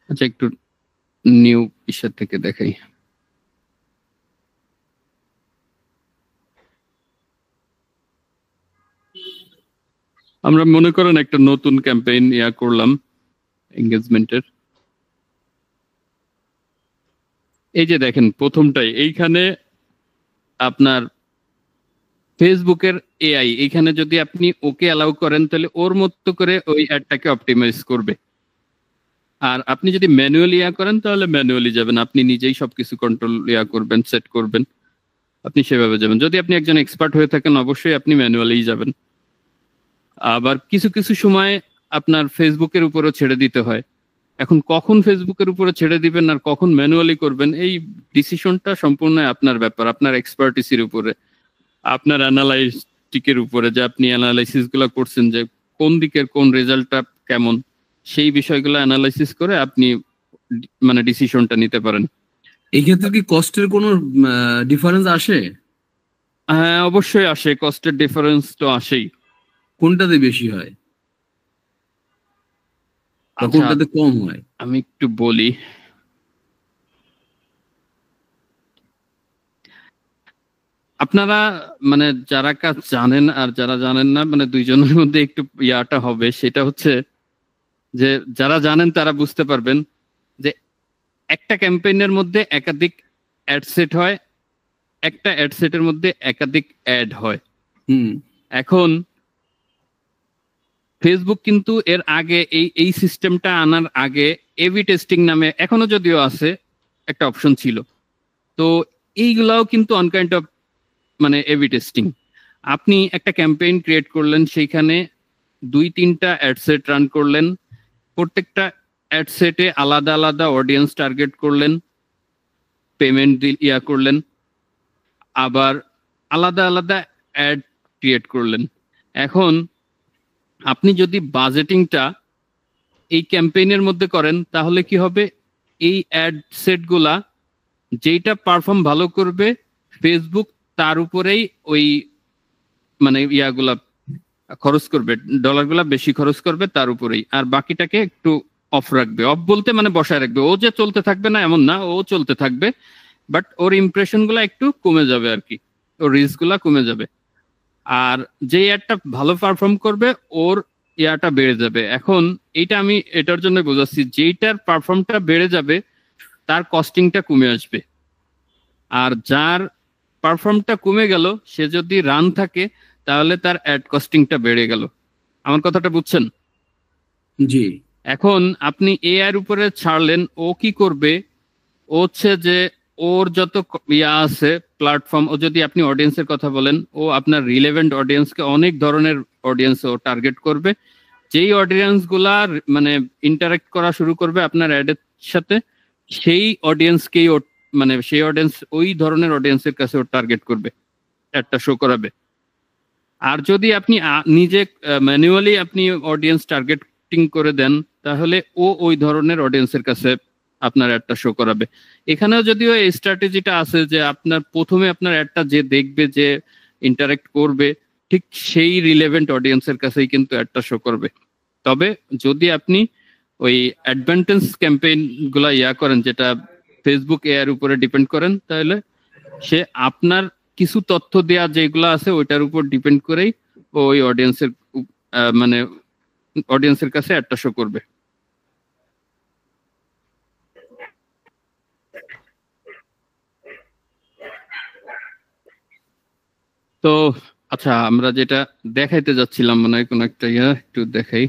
আচ্ছা, একটু নিউ ইসের থেকে দেখাই। আমরা মনে করেন একটা নতুন ক্যাম্পেইন করলাম এঙ্গেজমেন্টের। এই যে দেখেন প্রথমটাই, এইখানে আপনার ফেসবুকের এআই, এইখানে যদি আপনি ওকে অ্যালাউ করেন, তাহলে ওর মতো করে ওই অ্যাডটাকে অপটিমাইজ করবে। আর আপনি যদি ম্যানুয়ালি করেন, তাহলে ম্যানুয়ালি যাবেন, আপনি নিজেই সবকিছু কন্ট্রোল করবেন, সেট করবেন, আপনি সেভাবে যাবেন। যদি আপনি একজন এক্সপার্ট হয়ে থাকেন, অবশ্যই আপনি ম্যানুয়ালি যাবেন। আবার কিছু কিছু সময় আপনার ফেসবুকের উপরও ছেড়ে দিতে হয়। এখন কখন ফেসবুকের উপরে ছেড়ে দিবেন আর কখন ম্যানুয়ালি করবেন, এই ডিসিশনটা সম্পূর্ণ আপনার ব্যাপার, আপনার এক্সপার্টিসের উপরে, আপনার অ্যানালাইটিকের উপরে, যে আপনি অ্যানালাইসিস গুলো করছেন যে কোন দিকের কোন রেজাল্টটা কেমন, সেই বিষয়গুলো অ্যানালাইসিস করে আপনি মানে ডিসিশনটা নিতে পারেন। এই ক্ষেত্রে কি কস্টের কোনো ডিফারেন্স আসে? হ্যাঁ, অবশ্যই আসে, কস্টের ডিফারেন্স তো আসেই। কোনটাতে বেশি হয় বা আচ্ছা, কোনটাতে কম হয়? আমি একটু বলি। আপনারা মানে যারা কাজ জানেন আর যারা জানেন না, মানে দুইজনের মধ্যে একটু ইয়াটা হবে, সেটা হচ্ছে যে যারা জানেন তারা বুঝতে পারবেন যে একটা ক্যাম্পেইনের মধ্যে একাধিক অ্যাড সেট হয়, একটা অ্যাড সেটের মধ্যে একাধিক অ্যাড হয়। এখন ফেসবুক কিন্তু এর আগে এই সিস্টেমটা আনার আগে এবি টেস্টিং নামে, এখনো যদিও আছে, একটা অপশন ছিল। তো এইগুলাও কিন্তু অন কাইন্ড অফ মানে এবি টেস্টিং। আপনি একটা ক্যাম্পেইন ক্রিয়েট করলেন, সেইখানে 2-3টা অ্যাড সেট রান করলেন, প্রত্যেকটা অ্যাড সেটে আলাদা আলাদা অডিয়েন্স টার্গেট করলেন, পেমেন্ট করলেন, আবার আলাদা আলাদা অ্যাড ক্রিয়েট করলেন। এখন আপনি যদি বাজেটিংটা এই ক্যাম্পেইনের মধ্যে করেন, তাহলে কি হবে, এই অ্যাড সেটগুলা যেইটা পারফর্ম ভালো করবে, ফেসবুক তার উপরেই ওই মানে ইয়াগুলা খরচ করবে, ডলারগুলা বেশি খরচ করবে তার উপরেই, আর বাকিটাকে একটু অফ রাখবে। অফ বলতে মানে বসায় রাখবে, ও যে চলতে থাকবে না এমন না, ও চলতে থাকবে, বাট ওর ইমপ্রেশন গুলা একটু কমে যাবে আর কি, ওর রিস্ক গুলা কমে যাবে। আর যে অ্যাডটা ভালো পারফর্ম করবে ওর ইয়াটা বেড়ে যাবে। এখন এইটা আমি এটার জন্য বোঝাচ্ছি, যেইটার পারফর্মটা বেড়ে যাবে তার কস্টিংটা কমে আসবে, আর যার পারফর্মটা কমে গেল সে যদি রান থাকে তাহলে তার অ্যাড কস্টিংটা বেড়ে গেল। আমার কথাটা বুঝছেন? জি। এখন আপনি এআই এর উপরে ছাড়লেন, ও কি করবে, ও হচ্ছে যে ওর যত ইয়া আছে প্ল্যাটফর্ম, ও যদি আপনি অডিয়েন্সের কথা বলেন, ও আপনার রিলেভেন্ট অডিয়েন্সকে, অনেক ধরনের অডিয়েন্স ও টার্গেট করবে, যেই অডিয়েন্স গুলা মানে ইন্টারাক্ট করা শুরু করবে আপনার অ্যাডের সাথে, সেই অডিয়েন্সকেই ও মানে সেই অডিয়েন্স, ওই ধরনের অডিয়েন্সের কাছে ও টার্গেট করবে, একটা শো করাবে। আর যদি আপনি নিজে ম্যানুয়ালি আপনি অডিয়েন্স টার্গেটিং করে দেন, তাহলে ও ওই ধরনের অডিয়েন্সের কাছে আপনার অ্যাডটা শো করাবে। এখানেও যদিও এই স্ট্র্যাটেজিটা আছে যে আপনার প্রথমে আপনার অ্যাডটা যে দেখবে, যে ইন্টারাক্ট করবে, ঠিক সেই রিলেভেন্ট অডিয়েন্সের কাছেই কিন্তু অ্যাডটা শো করবে। তবে যদি আপনি ওই অ্যাডভান্টেজ ক্যাম্পেইন গুলা করেন, যেটা ফেসবুক এর উপরে ডিপেন্ড করেন, তাহলে সে আপনার কিছু তথ্য দেয়া যেগুলো আছে ওইটার উপর ডিপেন্ড করেই ওই অডিয়েন্সের মানে অডিয়েন্সের কাছে অ্যাডটা শো করবে। তো আচ্ছা, আমরা যেটা দেখাইতে যাচ্ছিলাম, মানে কোন একটা একটু দেখাই।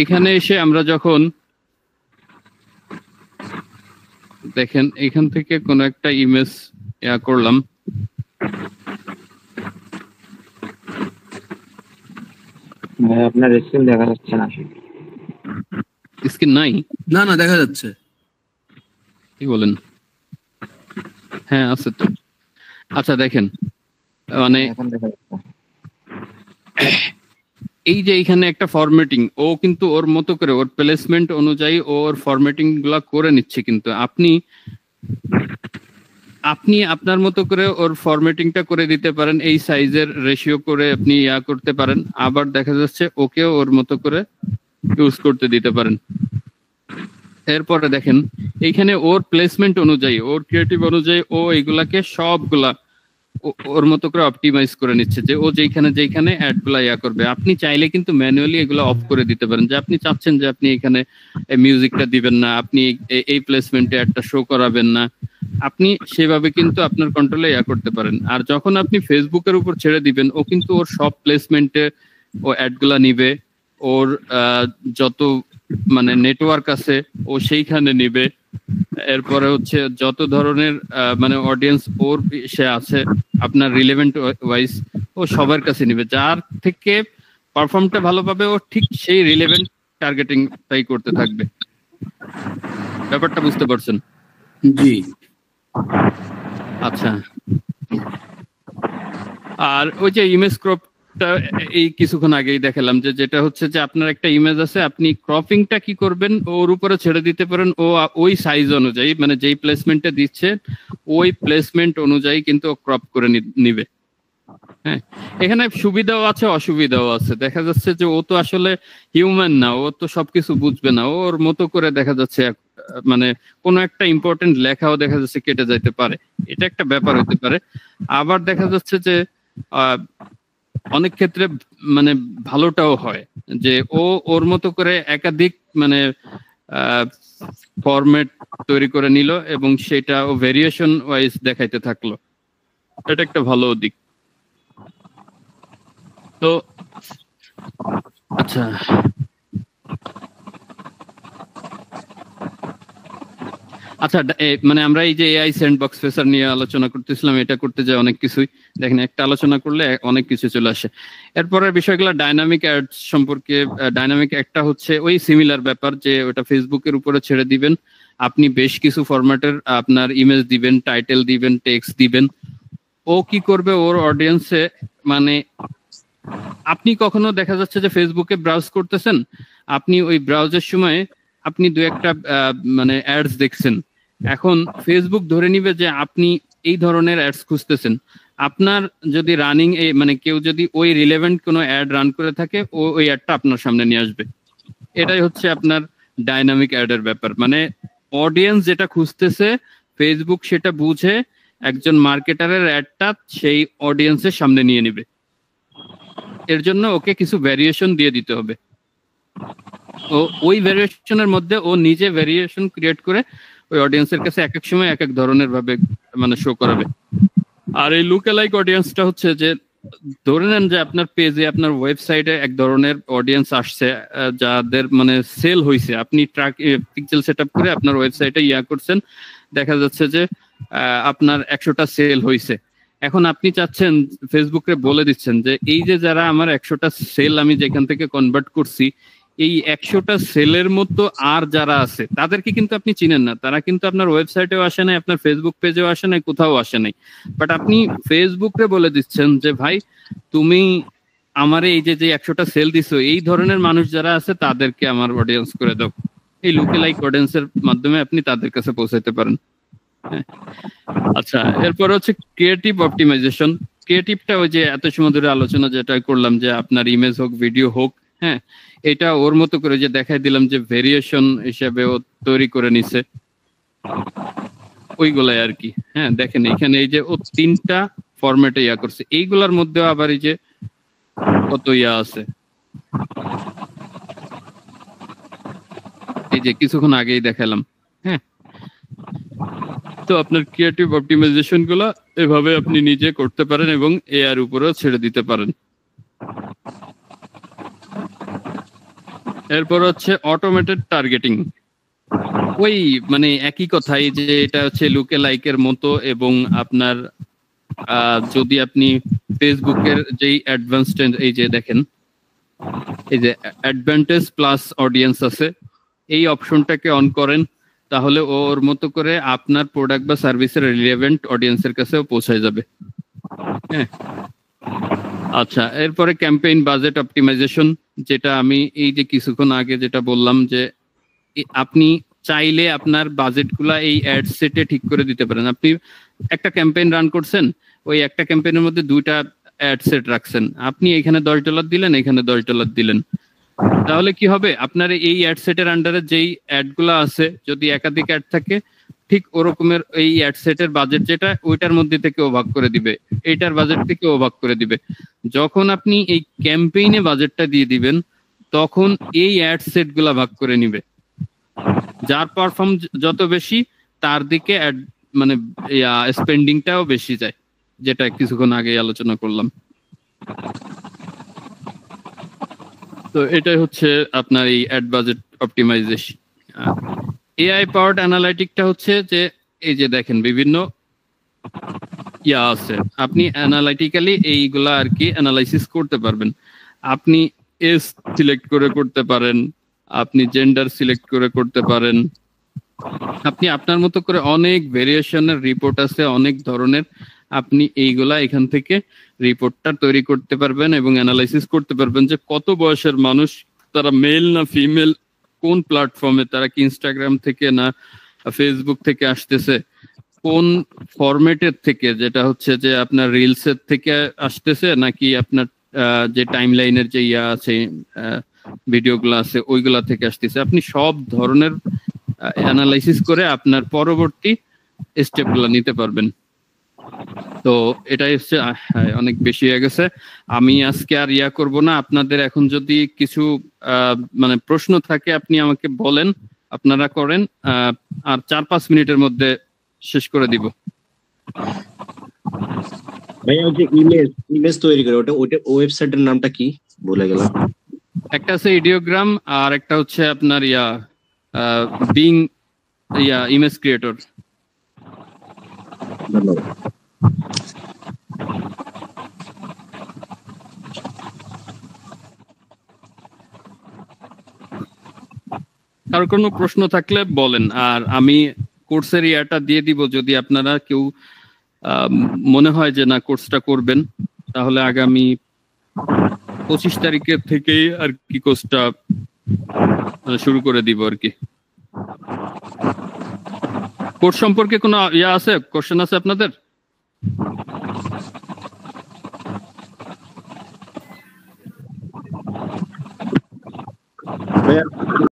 এখানে এসে আমরা যখন দেখেন, এখান থেকে কোন একটা ইমেজ করলাম, আপনার স্ক্রিন দেখা যাচ্ছে না। স্ক্রিন নাই? না না, দেখা যাচ্ছে। কি বলেন? হ্যাঁ আছে তো। আচ্ছা দেখেন, মানে এখন দেখা যাচ্ছে। এই যে এখানে একটা ফরম্যাটিং, ও কিন্তু ওর মতো করে ওর প্লেসমেন্ট অনুযায়ী ওর ফরম্যাটিং গুলা করে নিচ্ছে, কিন্তু আপনি আপনার মতো করে ওর ফরম্যাটিংটা করে দিতে পারেন, এই সাইজের রেশিও করে আপনি করতে পারেন, আবার দেখা যাচ্ছে ওকেও ওর মতো করে ইউজ করতে দিতে পারেন। এরপরে দেখেন এইখানে ওর প্লেসমেন্ট অনুযায়ী, ওর ক্রিয়েটিভ অনুযায়ী ও এইগুলাকে সবগুলা ওর মতো করে অপটিমাইজ করে নিচ্ছে, যে ও যেখানে অ্যাড গুলা করবে। আপনি চাইলে কিন্তু ম্যানুয়ালি এগুলো অফ করে দিতে পারেন, যে আপনি চাচ্ছেন যে আপনি এখানে মিউজিকটা দিবেন না, আপনি এই প্লেসমেন্টে অ্যাডটা শো করাবেন না, আপনি সেভাবে কিন্তু আপনার কন্ট্রোলে করতে পারেন। আর যখন আপনি ফেসবুকের উপর ছেড়ে দিবেন, ও কিন্তু ওর সব প্লেসমেন্টে ও অ্যাড গুলা নিবে, ওর যত মানে নেটওয়ার্ক আছে ও সেইখানে নিবে, এরপরে হচ্ছে যত ধরনের মানে অডিয়েন্স ওর সে আছে আপনার রিলেভেন্ট ওয়াইজ, ও সবার কাছে নিবে, যার থেকে পারফর্মটা ভালো পাবে ও ঠিক সেই রিলেভেন্ট টার্গেটিং তাই করতে থাকবে। ব্যাপারটা বুঝতে পারছেন? জি। আচ্ছা, আর ওই যে ইমেজ ক্রপ একটা এই কিছুক্ষণ আগেই দেখালাম যে যেটা হচ্ছে যে আপনার একটা ইমেজ আছে, আপনি ক্রপিংটা কি করবেন, ওর উপরে ছেড়ে দিতে পারেন, ও ওই সাইজ অনুযায়ী মানে যেই প্লেসমেন্টে দিচ্ছে ওই প্লেসমেন্ট অনুযায়ী কিন্তু ক্রপ করে নিবে। হ্যাঁ, এখানে সুবিধাও আছে অসুবিধাও আছে। দেখা যাচ্ছে যে ও তো আসলে হিউম্যান না, ও তো সবকিছু বুঝবে না, ওর মতো করে দেখা যাচ্ছে মানে কোনো একটা ইম্পর্টেন্ট লেখাও দেখা যাচ্ছে কেটে যাইতে পারে, এটা একটা ব্যাপার হতে পারে। আবার দেখা যাচ্ছে যে অনেক ক্ষেত্রে মানে ভালোটাও হয় যে ও ওর মতো করে একাধিক মানে ফরম্যাট তৈরি করে নিল এবং সেটা ও ভেরিয়েশন ওয়াইজ দেখাইতে থাকলো, এটা একটা ভালো দিক। তো আচ্ছা, আচ্ছা মানে আমরা এই যে এআই স্যান্ডবক্স ফেসার নিয়ে আলোচনা করতেছিলাম, এটা করতে যায় অনেক কিছুই, দেখেন একটা আলোচনা করলে অনেক কিছু চলে আসে। এরপরের বিষয়গুলো ডাইনামিক অ্যাড সম্পর্কে। ডাইনামিক একটা হচ্ছে ওই সিমিলার ব্যাপার যে ওটা ফেসবুকের উপরে ছেড়ে দিবেন, আপনি বেশ কিছু ফরম্যাটের আপনার ইমেজ দিবেন, টাইটেল দিবেন, টেক্সট দিবেন। ও কি করবে, ওর অডিয়েন্সে মানে আপনি কখনো দেখা যাচ্ছে যে ফেসবুকে ব্রাউজ করতেছেন, আপনি ওই ব্রাউজের সময় আপনি দু একটা মানে অ্যাডস দেখছেন, এখন ফেসবুক ধরে নিবে যে আপনি এই ধরনের অ্যাডস খুঁজতেছেন। আপনার যদি রানিং মানে কেউ যদি ওই রিলেভেন্ট কোনো অ্যাড রান করে থাকে, ও ওই অ্যাডটা আপনার সামনে নিয়ে আসবে। এটাই হচ্ছে আপনার ডাইনামিক অ্যাডের ব্যাপার, মানে অডিয়েন্স যেটা খুঁজতেছে ফেসবুক সেটা বুঝে একজন মার্কেটারের অ্যাডটা সেই অডিয়েন্সের সামনে নিয়ে নিবে। এর জন্য ওকে কিছু ভ্যারিয়েশন দিয়ে দিতে হবে, ও ওই ভ্যারিয়েশনের মধ্যে ও নিজে ভ্যারিয়েশন ক্রিয়েট করে ওই অডিয়েন্সের কাছে এক এক সময় এক এক ধরনের ভাবে মানে শো করাবে। আর এই লুক-অ্যালাইক অডিয়েন্সটা হচ্ছে যে ধরে নেন যে আপনার পেজে আপনার ওয়েবসাইটে এক ধরনের অডিয়েন্স আসছে যাদের মানে সেল হয়েছে, আপনি ট্র্যাক পিক্সেল সেটআপ করে আপনার ওয়েবসাইটে করছেন, দেখা যাচ্ছে যে আপনার 100টা সেল হয়েছে। এখন আপনি চাচ্ছেন, ফেসবুকে বলে দিচ্ছেন যে এই যে যারা আমার 100টা সেল আমি যেখান থেকে কনভার্ট করছি, এই 100টা সেলের মতো আর যারা আছে তাদেরকে কিন্তু আপনি চিনেন না, তারা কিন্তু আপনার ওয়েবসাইটেও আসে নাই, আপনার ফেসবুক পেজেও আসে নাই, কোথাও আসে নাই, বাট আপনি ফেসবুকে বলে দিচ্ছেন যে ভাই তুমি আমারে এই যে 100টা সেল দিছো, এই ধরনের মানুষ যারা আছে তাদেরকে আমার অডিয়েন্স করে দাও। এই লুক-অ্যালাইক অডিয়েন্সের মাধ্যমে আপনি তাদের কাছে পৌঁছাতে পারেন। আচ্ছা, এরপর হচ্ছে ক্রিয়েটিভ অপটিমাইজেশন। ক্রিয়েটিভটা ওই যে এত সময় ধরে আলোচনা যেটা করলাম যে আপনার ইমেজ হোক ভিডিও হোক, হ্যাঁ, এটা ওর মতো করে যে দেখাই দিলাম যে ভেরিয়েশন হিসেবে ও তৈরি করে নিছে ওইগুলাই আর কি। হ্যাঁ, দেখেন এখানে এই যে ও 3টা ফরম্যাটে করছে, এইগুলার মধ্যে আবার এই যে কত আছে, এই যে কিছুক্ষণ আগেই দেখালাম। হ্যাঁ, তো আপনার ক্রিয়েটিভ অপটিমাইজেশন গুলো এভাবে আপনি নিজে করতে পারেন এবং এআর উপরেও ছেড়ে দিতে পারেন। এরপর হচ্ছে অটোমেটেড টার্গেটিং। ওই মানে একই কথাই যে এটা হচ্ছে লুক-অ্যালাইকের মতো, এবং আপনার যদি আপনি ফেসবুকের যেই অ্যাডভান্সড এই যে দেখেন এই যে অ্যাডভান্টেজ প্লাস অডিয়েন্স আছে, এই অপশনটাকে অন করেন, তাহলে ওর মতো করে আপনার প্রোডাক্ট বা সার্ভিসের রিলেভেন্ট অডিয়েন্সের কাছেও পৌঁছায় যাবে। হ্যাঁ, আচ্ছা, এরপরে ক্যাম্পেইন বাজেট অপটিমাইজেশন, যেটা আমি এই যে কিছুক্ষণ আগে যেটা বললাম যে আপনি চাইলে আপনার বাজেটগুলা এই অ্যাড সেটে ঠিক করে দিতে পারেন। আপনি একটা ক্যাম্পেইন রান করছেন, ওই একটা ক্যাম্পেইনের মধ্যে 2টা অ্যাড সেট রাখছেন, আপনি এখানে $10 দিলেন, এখানে $10 দিলেন, তাহলে কি হবে, আপনার এই অ্যাড সেটের আন্ডারে যেই অ্যাড গুলা আছে যদি একাধিক অ্যাড থাকে, ঠিক ওরকমের এই অ্যাড সেটের বাজেট যেটা ওইটার মধ্যে থেকে ও ভাগ করে দিবে, এইটার বাজেট থেকে ও ভাগ করে দিবে। যখন আপনি এই ক্যাম্পেইনে বাজেটটা দিয়ে দিবেন, তখন এই অ্যাড সেট গুলা ভাগ করে নিবে, যার পারফর্ম যত বেশি তার দিকে অ্যাড মানে স্পেন্ডিংটাও বেশি যায়, যেটা কিছুক্ষণ আগে আলোচনা করলাম। তো এটাই হচ্ছে আপনার এই ad budget optimisation. AI powered অ্যানালাইটিকটা হচ্ছে যে এই যে দেখেন বিভিন্ন আছে, আপনি অ্যানালাইটিক্যালি এইগুলা আর কি অ্যানালাইসিস করতে পারবেন। আপনি এজ সিলেক্ট করে করতে পারেন, আপনি জেন্ডার সিলেক্ট করে করতে পারেন, আপনি আপনার মতো করে অনেক ভেরিয়েশনের রিপোর্ট আছে, অনেক ধরনের আপনি এইগুলা এখান থেকে রিপোর্টটা তৈরি করতে পারবেন এবং অ্যানালাইসিস করতে পারবেন যে কত বয়সের মানুষ, তারা মেল না ফিমেল, কোন প্ল্যাটফর্মে, তারা কি ইনস্টাগ্রাম থেকে না ফেসবুক থেকে আসতেছে, কোন ফরম্যাটের থেকে, যেটা হচ্ছে যে আপনার রিলসের থেকে আসতেছে নাকি আপনার যে টাইমলাইনের যে ইয়া আছে ভিডিওগুলো আছে ওইগুলা থেকে আসতেছে। আপনি সব ধরনের অ্যানালাইসিস করে আপনার পরবর্তী স্টেপগুলো নিতে পারবেন। তো এটাই হচ্ছে অনেক বেশি হয়ে গেছে, আমি আজকে আর ইয়া করব না। আপনাদের এখন যদি কিছু মানে প্রশ্ন থাকে আপনি আমাকে বলেন, আপনারা করেন, আর 4-5 মিনিটের মধ্যে শেষ করে দিব। ভাই ওই যে ইমেজ তৈরি করে ওটা ওয়েবসাইটের নামটা কি ভুলে গেলাম। একটা আছে ইডিওগ্রাম আর একটা হচ্ছে আপনার বিং ইমেজ ক্রিয়েটর। ধন্যবাদ। কারো কোনো প্রশ্ন থাকলে বলেন, আর আমি কোর্সের ইয়াটা দিয়ে দিব। যদি আপনারা কেউ মনে হয় যে না কোর্সটা করবেন, তাহলে আগামী 25 তারিখের থেকেই আর কি কোর্সটা শুরু করে দিব আর কি। কোর্স সম্পর্কে কোনো ইয়া আছে, কোশ্চেন আছে আপনাদের? ভাইয়া